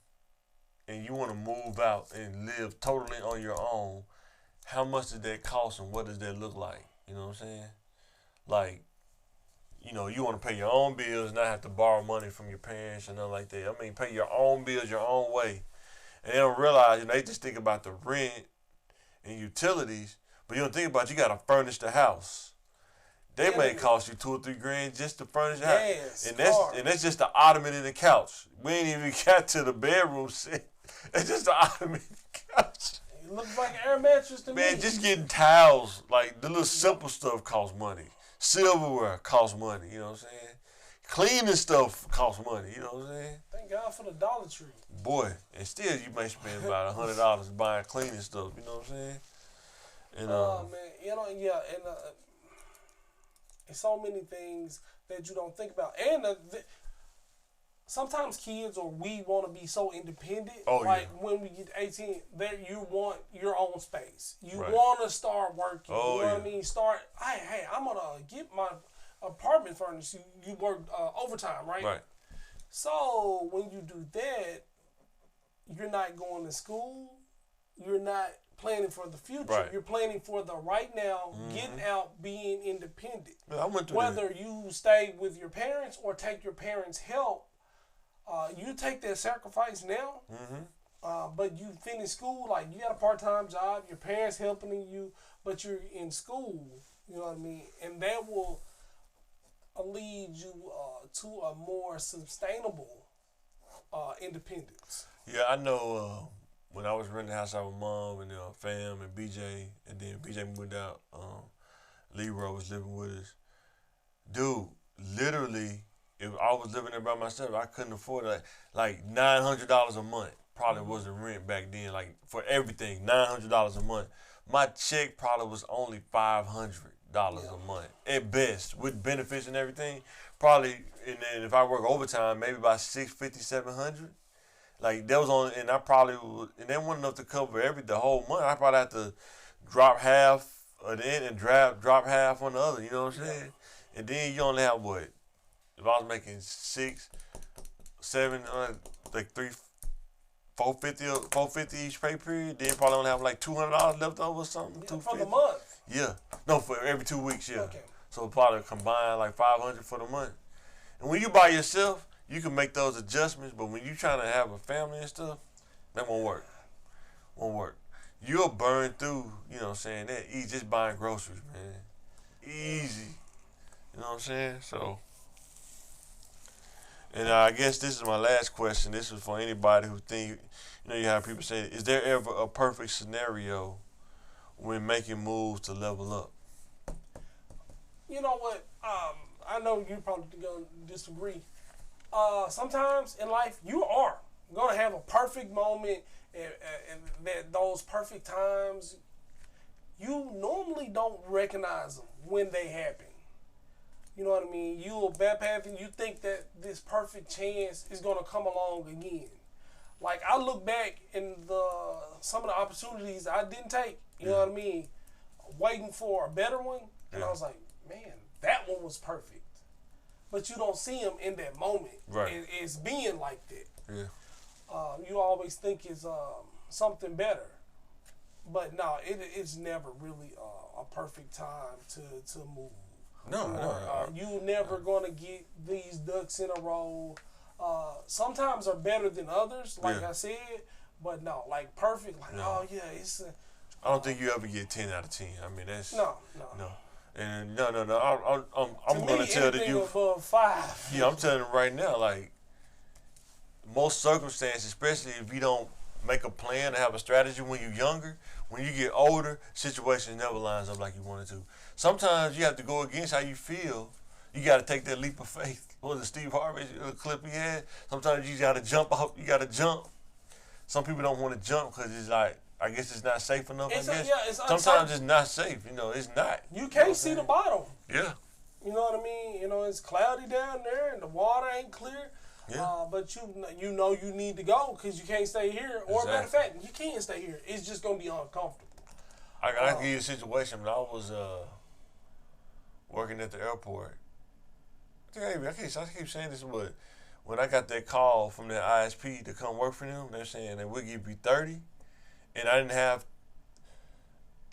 and you want to move out and live totally on your own, how much does that cost and what does that look like? You know what I'm saying? Like, you know, you want to pay your own bills, not have to borrow money from your parents and nothing like that. I mean, pay your own bills your own way. And they don't realize, you know, they just think about the rent and utilities, but you don't think about you got to furnish the house. They may cost you $2 or $3 grand just to furnish the house. And that's just the ottoman and the couch. We ain't even got to the bedroom set. It's just the ottoman and the couch. It looks like an air mattress to me. Man, just getting towels, like the little simple stuff costs money. Silverware costs money, you know what I'm saying? Cleaning stuff costs money, you know what I'm saying? Thank God for the Dollar Tree. Boy, and still you may spend about $100 buying cleaning stuff, you know what I'm saying? And man, you know, yeah, and so many things that you don't think about. And sometimes kids or we want to be so independent. When we get 18, that you want your own space. You want to start working. You know what I mean? Hey, I'm going to get my apartment furnished. You work overtime, right? Right. So when you do that, you're not going to school. You're not planning for the future. Right. You're planning for the right now, getting out, being independent. I went through Whether you stay with your parents or take your parents' help, you take that sacrifice now, but you finish school, like you got a part-time job, your parents helping you, but you're in school, you know what I mean? And that will lead you to a more sustainable independence. Yeah, I know when I was renting a house out with Mom and fam and BJ, and then BJ moved out, Leroy was living with us. Dude, literally, if I was living there by myself, I couldn't afford it. Like $900 a month probably wasn't rent back then. Like for everything, $900 a month. My check probably was only $500 a month at best, with benefits and everything. Probably, and then if I work overtime, maybe about $650, $700. Like that was on, and I probably would, and that wasn't enough to cover the whole month. I probably had to drop half of the end and drop half on the other. You know what I'm saying? And then you only have what? If I was making $6, $7, like $450 each pay period, then probably only have like $200 left over or something. Yeah, for the month. Yeah, no, for every 2 weeks. Yeah. Okay. So probably combine like $500 for the month. And when you by yourself, you can make those adjustments. But when you trying to have a family and stuff, that won't work. Won't work. You'll burn through. You know what I'm saying? That easy, just buying groceries, man. Easy. You know what I'm saying? So. And I guess this is my last question. This is for anybody who think, you have people say, is there ever a perfect scenario when making moves to level up? You know what? I know you're probably going to disagree. Sometimes in life, you are going to have a perfect moment, and that those perfect times, you normally don't recognize them when they happen. You know what I mean? You'll bypass and you think that this perfect chance is going to come along again. Like, I look back in some of the opportunities I didn't take, you know what I mean, waiting for a better one, and I was like, man, that one was perfect. But you don't see them in that moment. Right. It's being like that. Yeah. You always think it's something better. But no, it's never really a perfect time to move. No. You never gonna get these ducks in a row. Sometimes are better than others, like I said, but no, like perfect. Like it's. I don't think you ever get 10 out of 10. I mean, that's no. And no. I'm going to tell the youth. Above 5. Yeah, I'm telling them right now, like, most circumstances, especially if you don't make a plan to have a strategy when you're younger, when you get older, situations never lines up like you wanted to. Sometimes you have to go against how you feel. You got to take that leap of faith. What was it, Steve Harvey clip he had? Sometimes you got to jump off. You got to jump. Some people don't want to jump because it's like, I guess it's not safe enough. Sometimes it's not safe. It's not. You can't see the bottom. Yeah. You know what I mean? It's cloudy down there and the water ain't clear. Yeah. But you know you need to go because you can't stay here. Or matter of fact, you can't stay here. It's just gonna be uncomfortable. I can give you a situation. When I was working at the airport, I keep saying this, but when I got that call from the ISP to come work for them, they're saying that we'll give you 30, and I didn't have,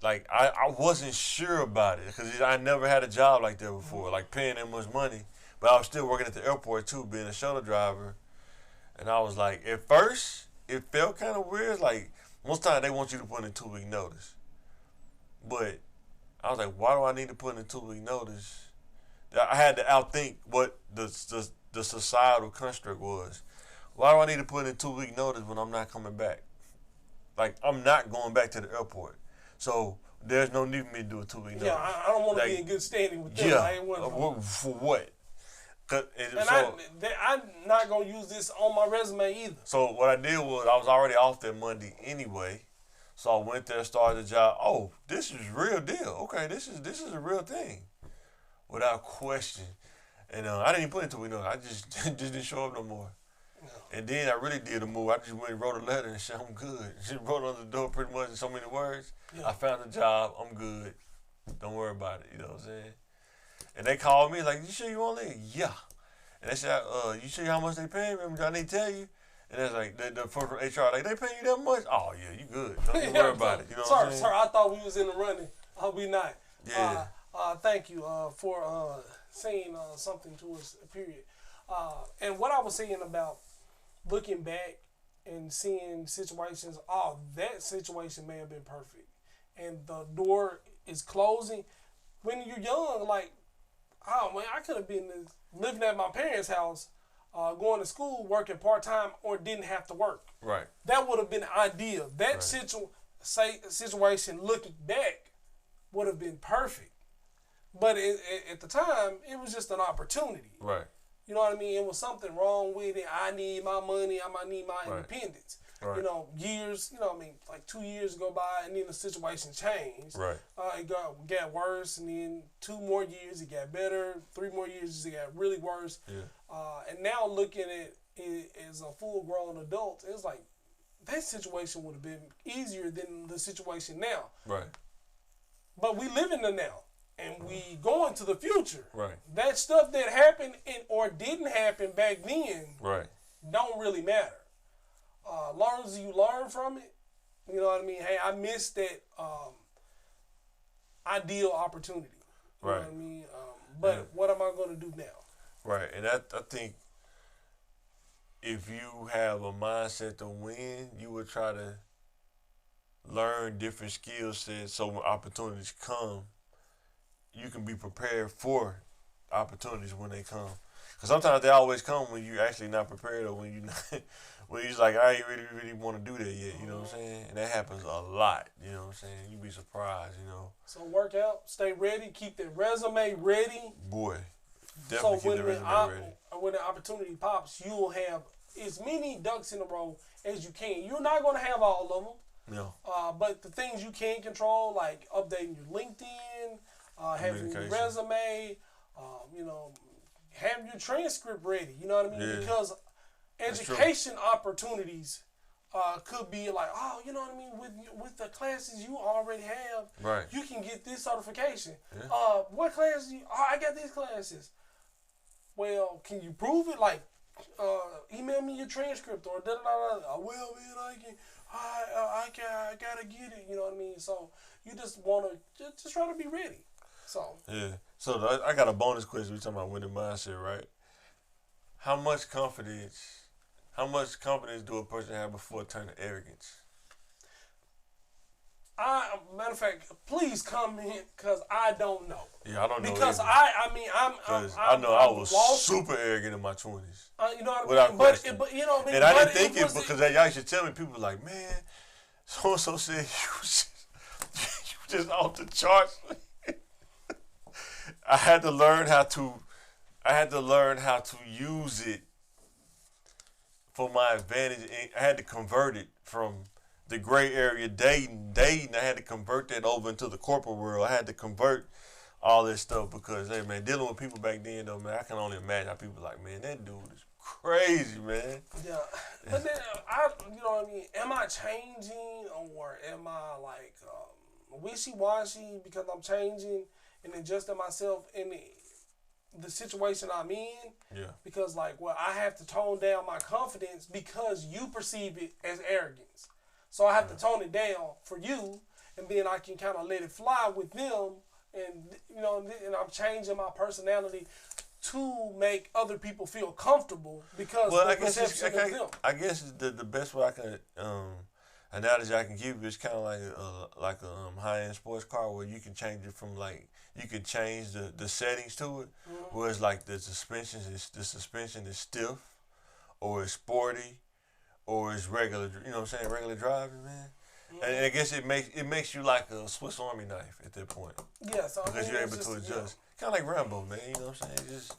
like, I wasn't sure about it because I never had a job like that before, like paying that much money. But I was still working at the airport too, being a shuttle driver, and I was like, at first it felt kind of weird. Like most times they want you to put in a 2-week notice, but I was like, why do I need to put in a 2-week notice? I had to outthink what the societal construct was. Why do I need to put in a 2-week notice when I'm not coming back? Like, I'm not going back to the airport. So there's no need for me to do a 2-week notice. Yeah, I don't want to be in good standing with them. Yeah, I ain't for what? I'm not going to use this on my resume either. So what I did was I was already off that Monday anyway. So I went there, started the job. Oh, this is real deal. Okay, this is a real thing. Without question. And I didn't even put it to notice. I just didn't show up no more. No. And then I really did a move. I just went and wrote a letter and said, I'm good. Just wrote on the door pretty much in so many words. Yeah. I found a job. I'm good. Don't worry about it. You know what I'm saying? And they called me like, you sure you want to leave? Yeah. And they said, you sure how much they paying me? Do I need to tell you? And it's like, the from HR, like, they paying you that much? Oh, yeah, you good. Don't worry about it. You know what I'm saying? Sir, I thought we was in the running. We not. Yeah. Thank you for saying something to us, period. And what I was saying about looking back and seeing situations, that situation may have been perfect. And the door is closing. When you're young, like, oh, man, I could have been living at my parents' house, going to school, working part-time, or didn't have to work. Right. That would have been ideal. That situation, looking back, would have been perfect. But at the time, it was just an opportunity. Right. You know what I mean? It was something wrong with it. I need my money. I might need my independence. Right. Years, like 2 years go by, and then the situation changed. Right. It got worse, and then 2 more years, it got better. 3 more years, it got really worse. Yeah. And now looking at it as a full-grown adult, it's like that situation would have been easier than the situation now. Right. But we live in the now. And we go into the future. Right. That stuff that happened or didn't happen back then don't really matter. Long as you learn from it, you know what I mean? Hey, I missed that ideal opportunity. You know what I mean? But what am I going to do now? Right. And I think if you have a mindset to win, you would try to learn different skill sets so when opportunities come, you can be prepared for opportunities when they come. Because sometimes they always come when you're actually not prepared, or when when you're like, I ain't really want to do that yet. You know what I'm saying? And that happens a lot. You know what I'm saying? You'd be surprised, So work out, stay ready, keep that resume ready. Boy, definitely keep the resume ready. When the opportunity pops, you'll have as many ducks in a row as you can. You're not going to have all of them. No. But the things you can control, like updating your LinkedIn, having your resume, have your transcript ready. You know what I mean? Yeah. Because education opportunities could be like, you know what I mean? With the classes you already have, you can get this certification. Yeah. What classes? I got these classes. Well, can you prove it? Like, email me your transcript or da da da da. Well, man, I gotta get it. You know what I mean? So you just want to just try to be ready. So yeah. So I got a bonus question. We talking about winning mindset, right? How much confidence do a person have before turning arrogance? Matter matter of fact, please comment because I don't know. Yeah, I don't know. Because either. I know I was lost. super arrogant in my 20s. You know what I mean? Without question. But you know what I mean? And I didn't think it because y'all used to tell me, people like, man, so and so said you just off the charts. I had to learn how to use it for my advantage. I had to convert it from the gray area dating. I had to convert that over into the corporate world. I had to convert all this stuff because, hey, man, dealing with people back then, though, man, I can only imagine how people like, man, that dude is crazy, man. Yeah. But then, you know what I mean? Am I changing or am I, like, wishy-washy because I'm changing and adjusting myself in the situation I'm in? Yeah. Because, like, well, I have to tone down my confidence because you perceive it as arrogance. So I have to tone it down for you, and then I can kind of let it fly with them, and you know, and I'm changing my personality to make other people feel comfortable because the perception of them. I guess the best way I can analogy I can give you is kind of like a high-end sports car where you can change it from you can change the settings to it, where it's like the suspension is stiff, or it's sporty, or it's regular, you know what I'm saying, regular driving, man. And I guess it makes you like a Swiss Army knife at that point. Yeah, so because you're able to adjust. Kind of like Rambo, man, you know what I'm saying? Just,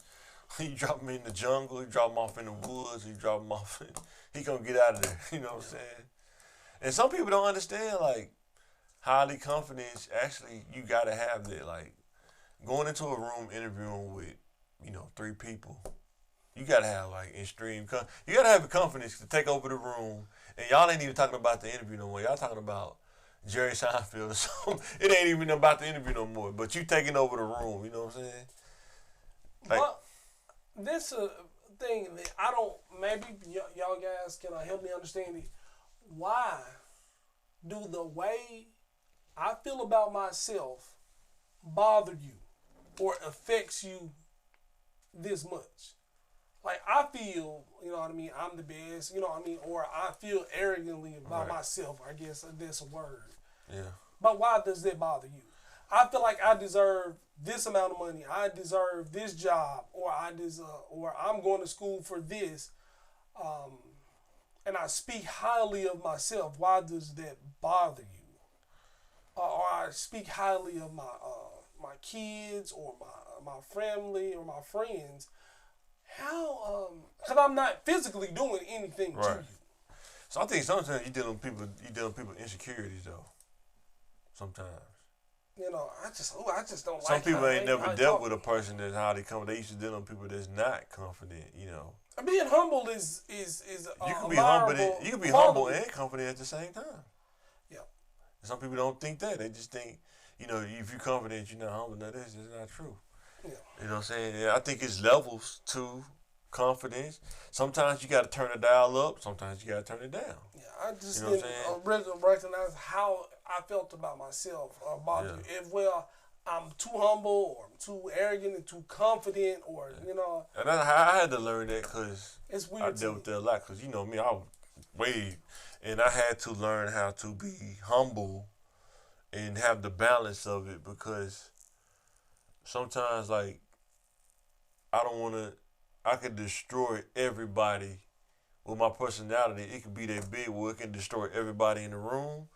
you drop him in the jungle, you drop him off in the woods, you drop him off, he gonna get out of there, you know what I'm saying? And some people don't understand, like, highly confidence, actually, you gotta have that, like, going into a room interviewing with, 3 people, you gotta have you gotta have the confidence to take over the room. And y'all ain't even talking about the interview no more. Y'all talking about Jerry Seinfeld or something. It ain't even about the interview no more. But you taking over the room. You know what I'm saying? But this thing that I don't. Maybe y'all guys can help me understand it. Why do the way I feel about myself bother you or affects you this much? Like, I feel, you know what I mean, I'm the best, you know what I mean, or I feel arrogantly about myself, I guess that's a word. Yeah. But why does that bother you? I feel like I deserve this amount of money, I deserve this job, or I'm going to school for this, and I speak highly of myself. Why does that bother you? Or I speak highly of my kids, or my family, or my friends. How? Because I'm not physically doing anything to you. So I think sometimes you dealing with people insecurities though. Sometimes. I just don't like. Some people ain't never dealt with a person that's how they come. They used to deal with people that's not confident. Being humble is you can be humble. You can be humble and confident at the same time. Yeah. Some people don't think that. They just think, if you're confident, you're not humble. No, that's just not true. Yeah. You know what I'm saying? Yeah, I think it's levels to confidence. Sometimes you got to turn the dial up. Sometimes you got to turn it down. Yeah, I just didn't recognize how I felt about myself. If I'm too humble, or I'm too arrogant, and too confident, or And I had to learn that because I dealt with that a lot. Because me, I was and I had to learn how to be humble and have the balance of it because. Sometimes, I don't want to, I could destroy everybody with my personality. It could be that big where it can destroy everybody in the room,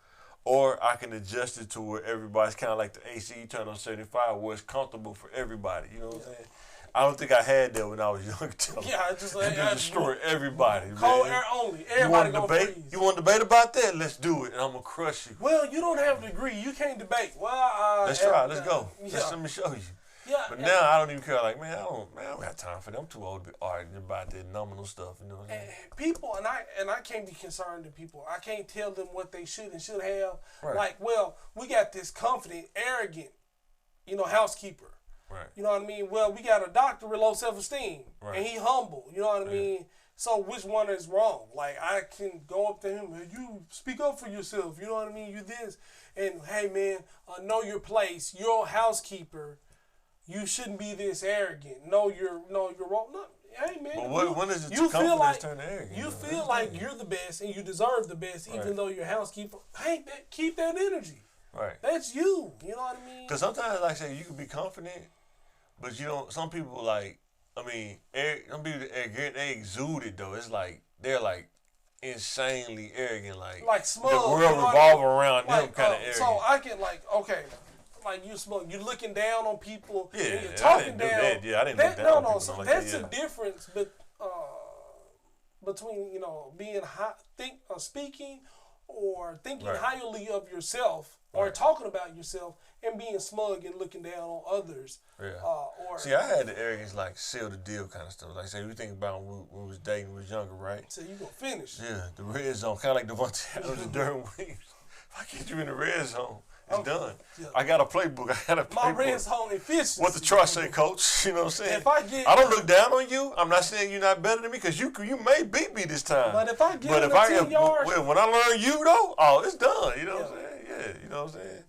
or I can adjust it to where everybody's kind of like the AC you turn on 75 where it's comfortable for everybody. You know what I'm saying? I don't think I had that when I was young. I just destroy everybody. Cold air only. Everybody gonna freeze. You want to debate about that? Let's do it, and I'm gonna crush you. Well, you don't have to agree. You can't debate. Well, let's try. Let's go. Yeah. Let me show you. Yeah. But now I don't even care. Like, man, I don't have time for that. I'm too old to be arguing about that nominal stuff. You know what I'm saying? People, and I can't be concerned to people. I can't tell them what they should and should have. Right. Like, well, we got this confident, arrogant, housekeeper. Right. You know what I mean? Well, we got a doctor with low self-esteem, and he humble. You know what I mean? So which one is wrong? Like, I can go up to him, you speak up for yourself. You know what I mean? You this, and hey man, know your place. You're a housekeeper. You shouldn't be this arrogant. No, you're wrong. No, hey man. But when is it confidence turn arrogant? You feel like you're the best and you deserve the best, even though you're a housekeeper. Hey, keep that energy. Right. That's you. You know what I mean? Because sometimes, like I say, you can be confident, but you don't. Some people like, I mean, some people they exude it though. It's like they're like insanely arrogant, like smug. The world revolves around them, kind of arrogant. So I can like you smug. You're looking down on people. Yeah, and you're talking down. I didn't look down on people. So like that's that, the difference, between being speaking or thinking highly of yourself or talking about yourself and being smug and looking down on others. Yeah. See, I had the arrogance like seal the deal kind of stuff. Like say, you think about when we was dating, we was younger, right? So you gonna finish? Yeah, the red zone, kind of like the one Adams and Derwin Williams. If I get you in the red zone, it's done. Yeah. I got a playbook. My red zone efficiency. What the trust say, coach? You know what I'm saying? If I don't look down on you. I'm not saying you're not better than me because you may beat me this time. But if I get 10 yards, when I learn you though, it's done. You know what I'm saying? Yeah, you know what I'm saying.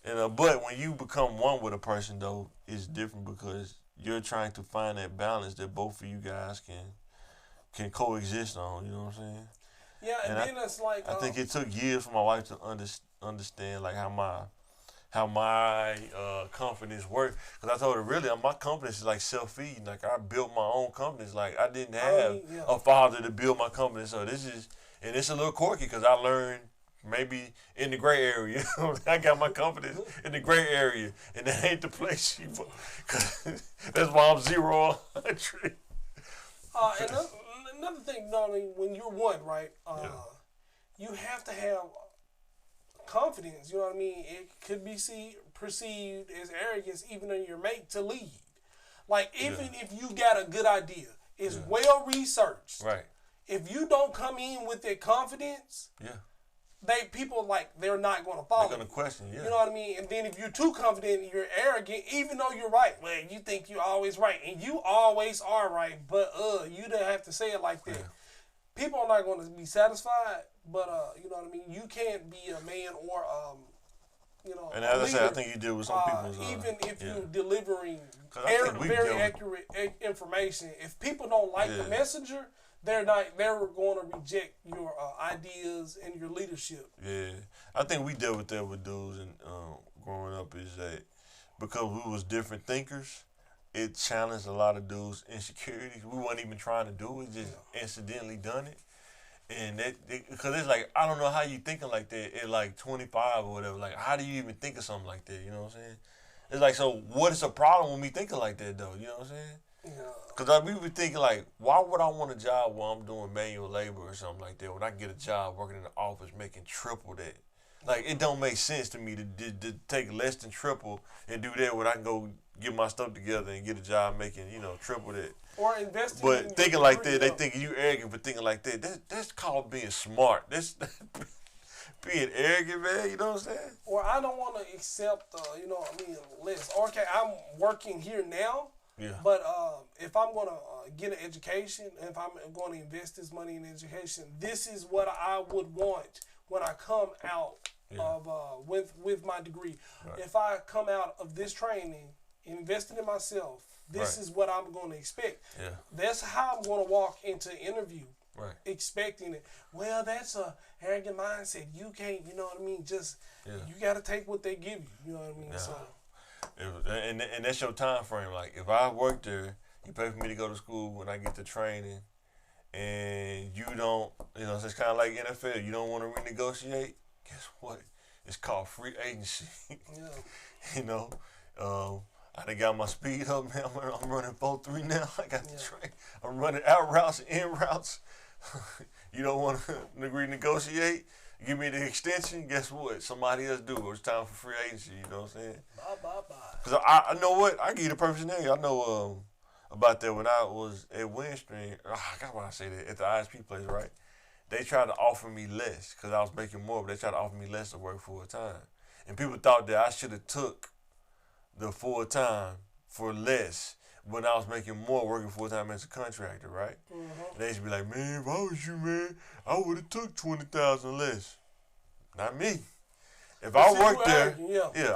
And but when you become one with a person though, it's different because you're trying to find that balance that both of you guys can coexist on. You know what I'm saying? Yeah, and then it's like I think it took years for my wife to understand like how my confidence worked. Because I told her really my confidence is like self-feeding. Like I built my own confidence. Like I didn't have a father to build my confidence. So it's a little quirky because I learned maybe in the gray area. I got my confidence in the gray area, and that ain't the place you. Cause that's why I'm 0 100. And another thing, when you're one, right? You have to have confidence. You know what I mean? It could be perceived as arrogance, even in your mate to lead. Like even if you got a good idea, it's well researched. Right. If you don't come in with that confidence, they're not going to follow. They're going to question, You know what I mean? And then if you're too confident and you're arrogant, even though you're right, well, you think you're always right, and you always are right, but you don't have to say it like that. Yeah. People are not going to be satisfied, but you know what I mean? You can't be a man or and as I said, I think you deal with some people. Even if you're delivering very accurate information, if people don't like the messenger, they're going to reject your ideas and your leadership. Yeah, I think we dealt with that with dudes and growing up is that because we was different thinkers, it challenged a lot of dudes' insecurities. We weren't even trying to do it, just incidentally done it. And because it's like, I don't know how you thinking like that at like 25 or whatever. Like, how do you even think of something like that? You know what I'm saying? It's like, so what is the problem with me thinking like that though? You know what I'm saying? Because we were thinking like, why would I want a job while I'm doing manual labor or something like that when I can get a job working in the office making triple that? Like, it don't make sense to me to take less than triple and do that when I can go get my stuff together and get a job making, triple that. Or investing. But thinking like that, they think you arrogant for thinking like that. That's called being smart. That's being arrogant, man. You know what I'm saying? Or I don't want to accept, less. Okay, I'm working here now. Yeah. But if I'm going to get an education, if I'm going to invest this money in education, this is what I would want when I come out of with my degree. Right. If I come out of this training, investing in myself, this is what I'm going to expect. Yeah. That's how I'm going to walk into an interview. Right. Expecting it. Well, that's a arrogant mindset. You can't, you know what I mean? Just you got to take what they give you. You know what I mean? Yeah. So. And that's your time frame. Like, if I work there, you pay for me to go to school when I get the training, and you don't, so it's kind of like NFL. You don't want to renegotiate. Guess what? It's called free agency. Yeah. I done got my speed up, man. I'm running 4.3 now. I got the train. I'm running out routes and in routes. You don't want to renegotiate? Give me the extension. Guess what? Somebody else do. It's time for free agency. You know what I'm saying? Bye. Because I know what? I give you the perfect scenario. I know about that when I was at Windstream. I got why I say that. At the ISP place, right? They tried to offer me less because I was making more, but they tried to offer me less to work full time. And people thought that I should have took the full time for less when I was making more working full time as a contractor, right? Mm-hmm. And they used to be like, man, if I was you, man, I would have took 20,000 less. Not me. If I worked there,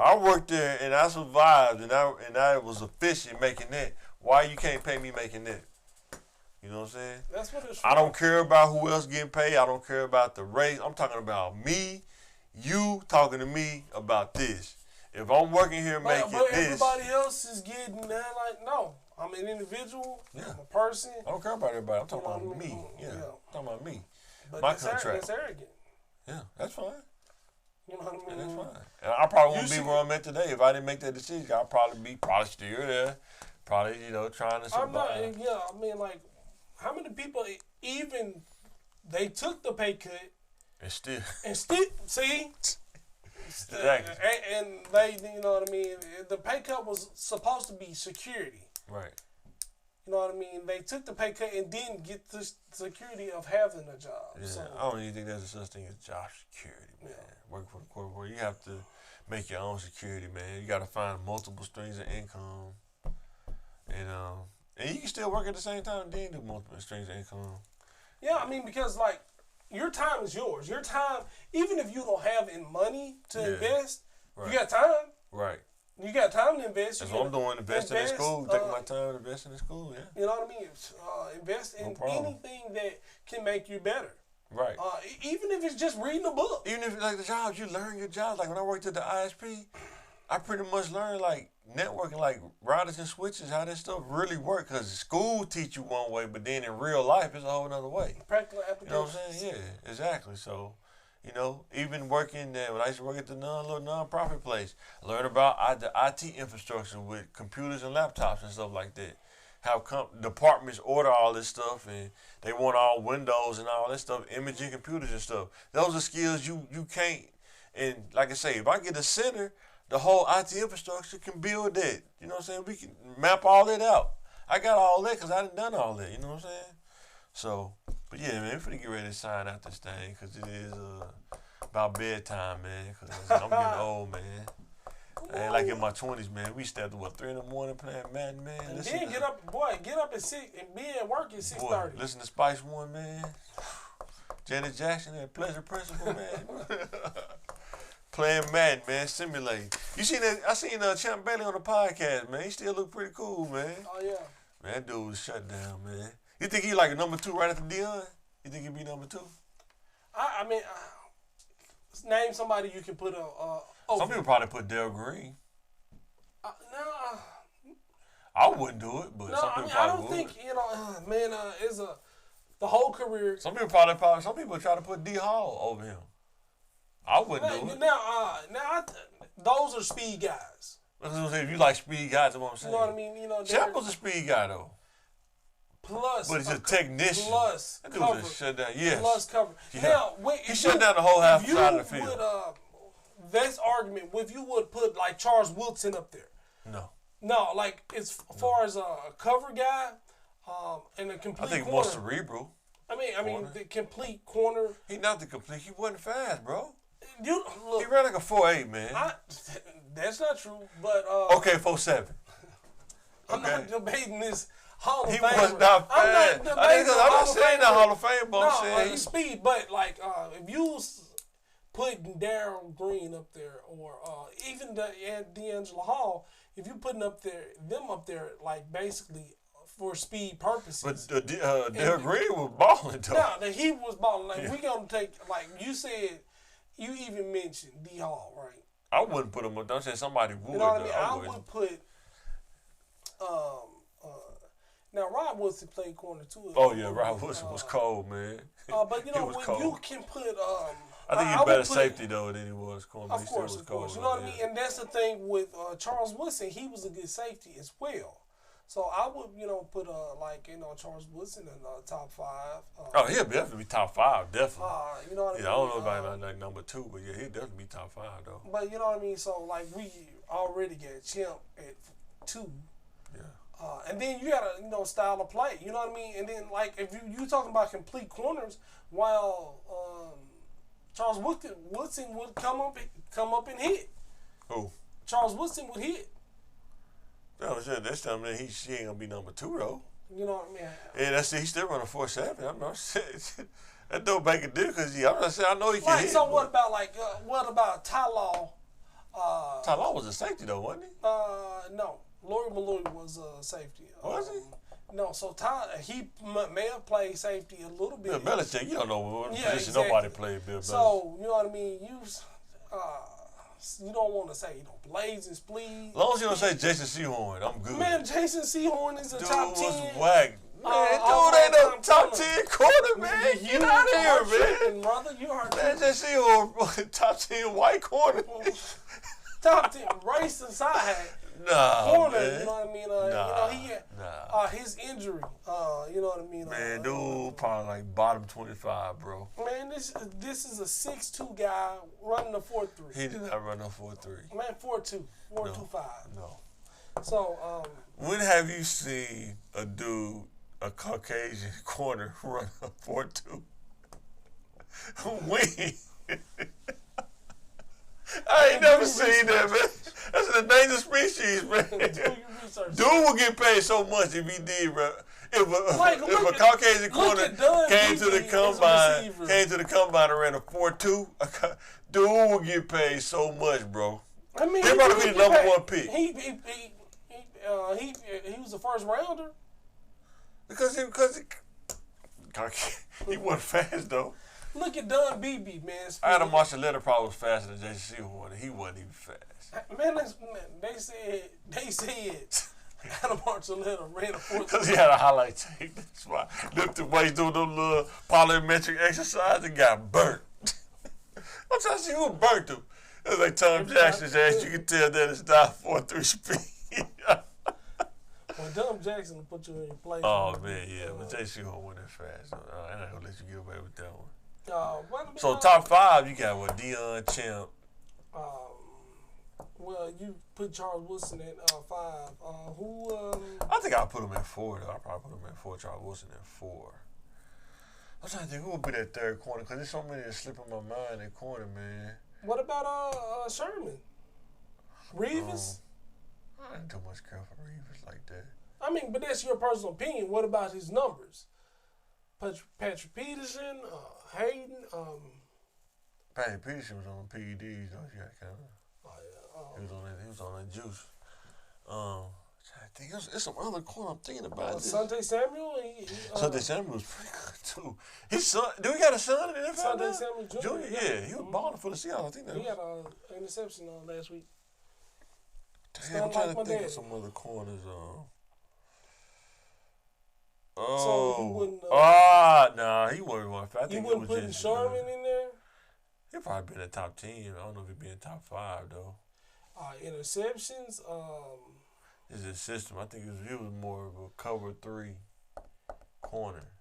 I worked there and I survived and I was efficient making that. Why you can't pay me making that? You know what I'm saying? That's what it's. I don't care about who else getting paid. I don't care about the race. I'm talking about me You talking to me about this. If I'm working here making but this. everybody else is getting that. Like, no. I'm an individual. Yeah. I'm a person. I don't care about everybody. I'm talking about me. Yeah. I'm talking about me. But my contract. That's arrogant. Yeah, that's fine. You know what I mean? Yeah, that's fine. And I probably wouldn't be where I'm at today if I didn't make that decision. I'd probably still there. Probably, trying to survive. I mean, like, how many people even they took the pay cut and still see? Exactly. And they, you know what I mean? The pay cut was supposed to be security. Right. You know what I mean? They took the pay cut and didn't get the security of having a job. Yeah, so, I don't even think there's such thing as job security, man. Yeah. Working for the corporate, you have to make your own security, man. You got to find multiple streams of income, and you can still work at the same time and then do multiple streams of income. Yeah, I mean, because like your time is yours. Your time, even if you don't have any money to invest, you got time. Right. You got time to invest. That's what I'm doing. Investing in school. Taking my time investing in school. Yeah. You know what I mean? Invest in anything that can make you better. Right. Even if it's just reading a book. Even if like the jobs, you learn your jobs. Like when I worked at the ISP, I pretty much learned like networking, like routers and switches, how this stuff really work. Because school teach you one way, but then in real life, it's a whole other way. Practical applications. You know what I'm saying? Yeah, exactly. So, even working there, when I used to work at the little nonprofit place, learn about the IT infrastructure with computers and laptops and stuff like that. How departments order all this stuff and they want all Windows and all this stuff, imaging computers and stuff. Those are skills you can't. And like I say, if I get a center, the whole IT infrastructure can build that. You know what I'm saying? We can map all that out. I got all that because I done all that. You know what I'm saying? So, but yeah, man, we're finna get ready to sign out this thing because it is about bedtime, man. Because I'm getting old, man. I ain't like in my 20s, man. We stayed up 3 in the morning playing Madden, man. And then get up at 6 and be at work at 6:30. Boy, listen to Spice One, man. Janet Jackson and Pleasure Principle, man. Playing Madden, man, simulating. You seen that? I seen Champ Bailey on the podcast, man. He still look pretty cool, man. Oh yeah. Man, that dude was shut down, man. You think he like a number 2 right after Deion? You think he'd be number 2? I mean, name somebody you can put over. Some people probably put Dale Green. No. I wouldn't do it, but some people probably I don't would. think it's the whole career. Some people try to put D Hall over him. I wouldn't do it. Now, those are speed guys. If you like speed guys, that's what I'm saying. You know what I mean? Champ was a speed guy though. Plus, but he's a technician. Plus, that dude was shut down. Yes. Plus cover. Yeah. Now, he shut down the whole half side of the field. This argument, if you would put like Charles Woodson up there. No, like as far as a cover guy, and a complete. I think corner, more cerebral. I mean the complete corner. He not the complete. He wasn't fast, bro. Look, he ran like a 4.8, man. That's not true, but okay, 4.7. I'm not debating this Hall of Fame. He was not fast. I'm not saying the Hall of Fame, but I'm saying speed. But like, if you putting Darryl Green up there, or even D'Angelo Hall, if you putting them up there, like basically for speed purposes. But Darryl Green was balling though. No, he was balling. Like we gonna take, like you said, you even mentioned D Hall, right? I wouldn't put him up. Don't say somebody would. You know what I mean? I would put. Now Rod Woodson played corner too. Oh yeah, Rod Woodson was cold, man. But you know when you can put. I think he's better safety though than he was corner. Of course. You know what I mean? And that's the thing with Charles Woodson. He was a good safety as well. So I would, put Charles Woodson in the top 5. Oh, he'll definitely be top 5, definitely. You know what I mean? I don't know about like number 2, but yeah, he'll definitely be top 5 though. But you know what I mean? So like we already got Champ at 2. Yeah. And then you got a style of play. You know what I mean? And then like if you talking about complete corners, while Charles Woodson would come up and hit. Who? Charles Woodson would hit. No, that's telling me she ain't gonna be number 2 though. You know what I mean? Yeah, that's it. He's still running 4.7. I'm not saying that don't make a difference because I'm not saying I know he can hit. So what about Ty Law? Ty Law was a safety though, wasn't he? No. Laurie Malloy was a safety. Was he? No, so he may have played safety a little bit. Bill Belichick, you don't know what position nobody played Bill Belichick. So, you know what I mean? you don't want to say, Blazing Spleed. As long as you don't say Jason Sehorn, I'm good. Man, Jason Sehorn is a top 10. Dude was whack. Man, dude ain't no top 10 corner, man. Get out of here, man. Brother, you are man, Jason Sehorn, top 10 white corner. Top 10 race aside. Nah, corner, man. you know what I mean? He had his injury, you know what I mean? Man, dude, probably like bottom 25, bro. Man, this is a 6'2" guy running a 4.3. He did not run no 4.3. Man, 4.2, 4.25. No. So, when have you seen a dude, a Caucasian corner, run a 4.2? When? I ain't never seen that, man. That's an endangered species, man. Dude will get paid so much if he did, bro. If a Caucasian corner came to the combine and ran a 4.2, dude will get paid so much, bro. I mean, he probably be the number one pick. He was the first rounder. Because he wasn't fast though. Look at Don Beebe, man. Adam Marcelletta probably was faster than Jason Sehorn, and he wasn't even fast. Man, they said Adam Marcelletta ran a 4.3. Because he had a highlight tape. That's why. Lifted weights, doing those little polymetric exercises, and got burnt. I'm trying to see who burnt him. It's like Tom Jackson's ass. You can tell that it's not 4.3 speed. Well, Tom Jackson will put you in your place. Oh, man, yeah. But Jason Sehorn wasn't that fast. I ain't going to let you get away with that one. So top 5, you got what? Deion, Champ. Well, you put Charles Woodson at 5. I think I'll put him at 4, though. I'll probably put him at 4. Charles Woodson at 4. I'm trying to think who would be that third corner, because there's so many that slip in my mind that corner, man. What about Sherman? Reeves? I ain't too much care for Reeves like that. I mean, but that's your personal opinion. What about his numbers? Patrick Peterson, Hayden. Patrick Peterson was on PEDs, though. You got kind of. He was on that juice. I think it's some other corner I'm thinking about. Sante Samuel. Sante Samuel was pretty good too. His son. Do he got a son in the NFL? Sante Samuel Jr. Yeah, he was balling for the Seattle. I think that he had an interception last week. Damn, I'm trying to think of some other corners. So you wouldn't. Nah, he wasn't one. I think you wouldn't put Sherman in there. He'll probably be in the top 10. I don't know if he'd be in the top 5 though. Interceptions. It's his system. I think he was more of a cover 3 corner.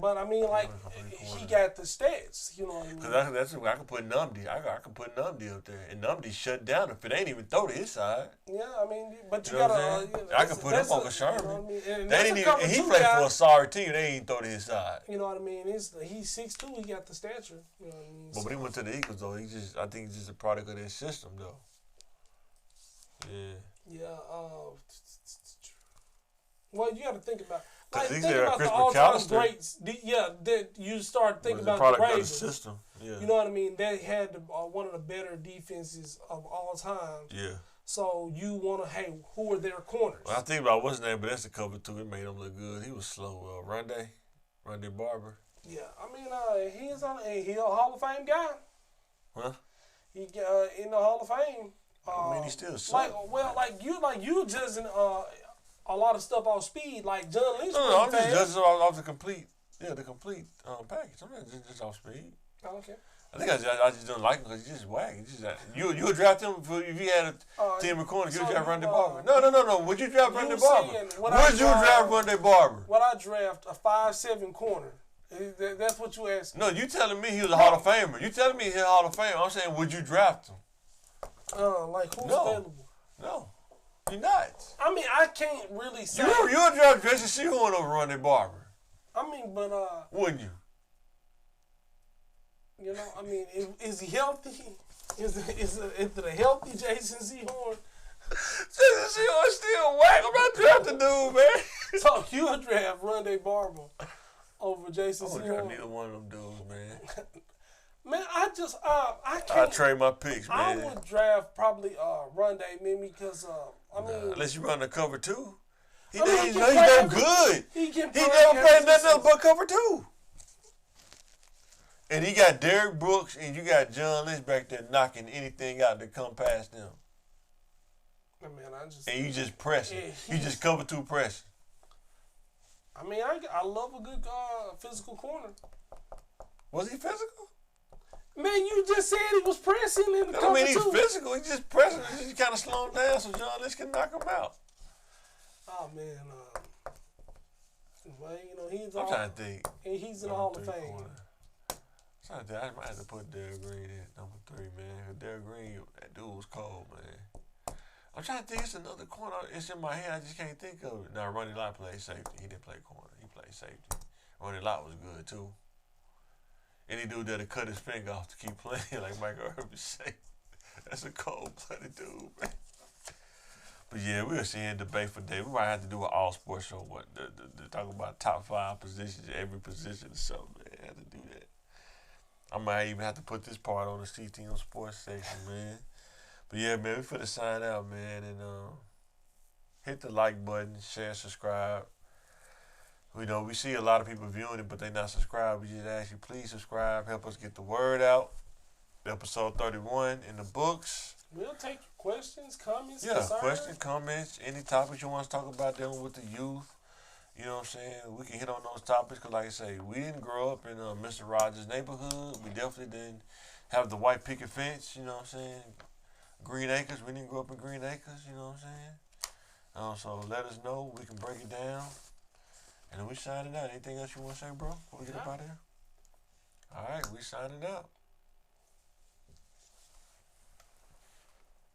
But I mean, like he got the stats. You know what I mean? Because that's I can put Numdy. I can put Numdy up there, and Numdy shut down if it ain't even throw to his side. Yeah, I mean, but you gotta. I can put him over Sherman. You know what I mean? They didn't even. And he played for a sorry team. They ain't throw to his side. You know what I mean? He's 6'2". He got the stature. You know what I mean? But when he went to the Eagles, though, I think he's just a product of their system, though. Yeah. Yeah. Well, you got to think about. Like, think about the all-time greats. That you start thinking about the Ravens. System. Yeah. You know what I mean? They had one of the better defenses of all time. Yeah. So you want to, who are their corners? Well, I think about what's his name, but that's the cover too. It made him look good. He was slow. Rondé Barber. Yeah, I mean, he's a Hall of Fame guy. Huh? He in the Hall of Fame. I mean, he's still slow. Like you judging a lot of stuff off speed, like John Lynch. No, I'm just judging off the complete package. I'm not just off speed. Oh, okay. I think I just don't like him because he's just whack. You would draft him if you had a team of corners. You would draft Rondé Barber. No. Would you draft Rondé Barber? Would you draft Rondé Barber? Would I draft a 5'7" corner? That's what you asked me. No, you telling me he was a Hall of Famer. You telling me he's a Hall of Famer. I'm saying, would you draft him? Like who's available? No. You're not. I mean, I can't really say. You'll draft Jason Sehorn over Rondé Barber. I mean, but wouldn't you? You know, I mean, is he healthy? Is it a healthy Jason Sehorn? Jason Sehorn still whack. I'm not drafting dude, man. So you would draft Rondé Barber over Jason Sehorn? I wouldn't draft neither one of them dudes, man. Man, I can't. I trade my picks, man. I would draft probably Rondé, maybe because I mean, unless you run the cover 2. He's no good. He never played nothing else but cover 2. And he got Derrick Brooks and you got John Lynch back there knocking anything out that come past them. Man, and you just pressing. You just cover two pressing. I mean, I love a good physical corner. Was he physical? Man, you just said he was pressing in the cover. I mean, he's physical. He's just pressing. He's just kind of slowing down so John Lynch can knock him out. Oh, man. Well, you know, I'm trying to think. He's in the Hall of Fame. I might have to put Derrick Green in number 3, man. Derrick Green, that dude was cold, man. I'm trying to think. It's another corner. It's in my head. I just can't think of it. Now, Ronnie Lott played safety. He didn't play corner. He played safety. Ronnie Lott was good, too. Any dude that'll cut his finger off to keep playing, like Michael Irvin said. That's a cold-blooded dude, man. But, yeah, we'll see in debate for day. We might have to do an all-sports show. Talk about top 5 positions, every position or something, man. Have to do that. I might even have to put this part on the CTM Sports section, man. But, yeah, man, we finna sign out, man. And hit the like button, share, subscribe. You know, we see a lot of people viewing it, but they not subscribed. We just ask you, please subscribe. Help us get the word out. Episode 31 in the books. We'll take questions, comments, yeah, concerns. Questions, comments, any topics you want us to talk about dealing with the youth. You know what I'm saying? We can hit on those topics because, like I say, we didn't grow up in Mr. Rogers' neighborhood. We definitely didn't have the white picket fence, you know what I'm saying? Green Acres, we didn't grow up in Green Acres, you know what I'm saying? So let us know. We can break it down. And then we signing out. Anything else you want to say, bro? Before we get up out of here? All right, we signing out.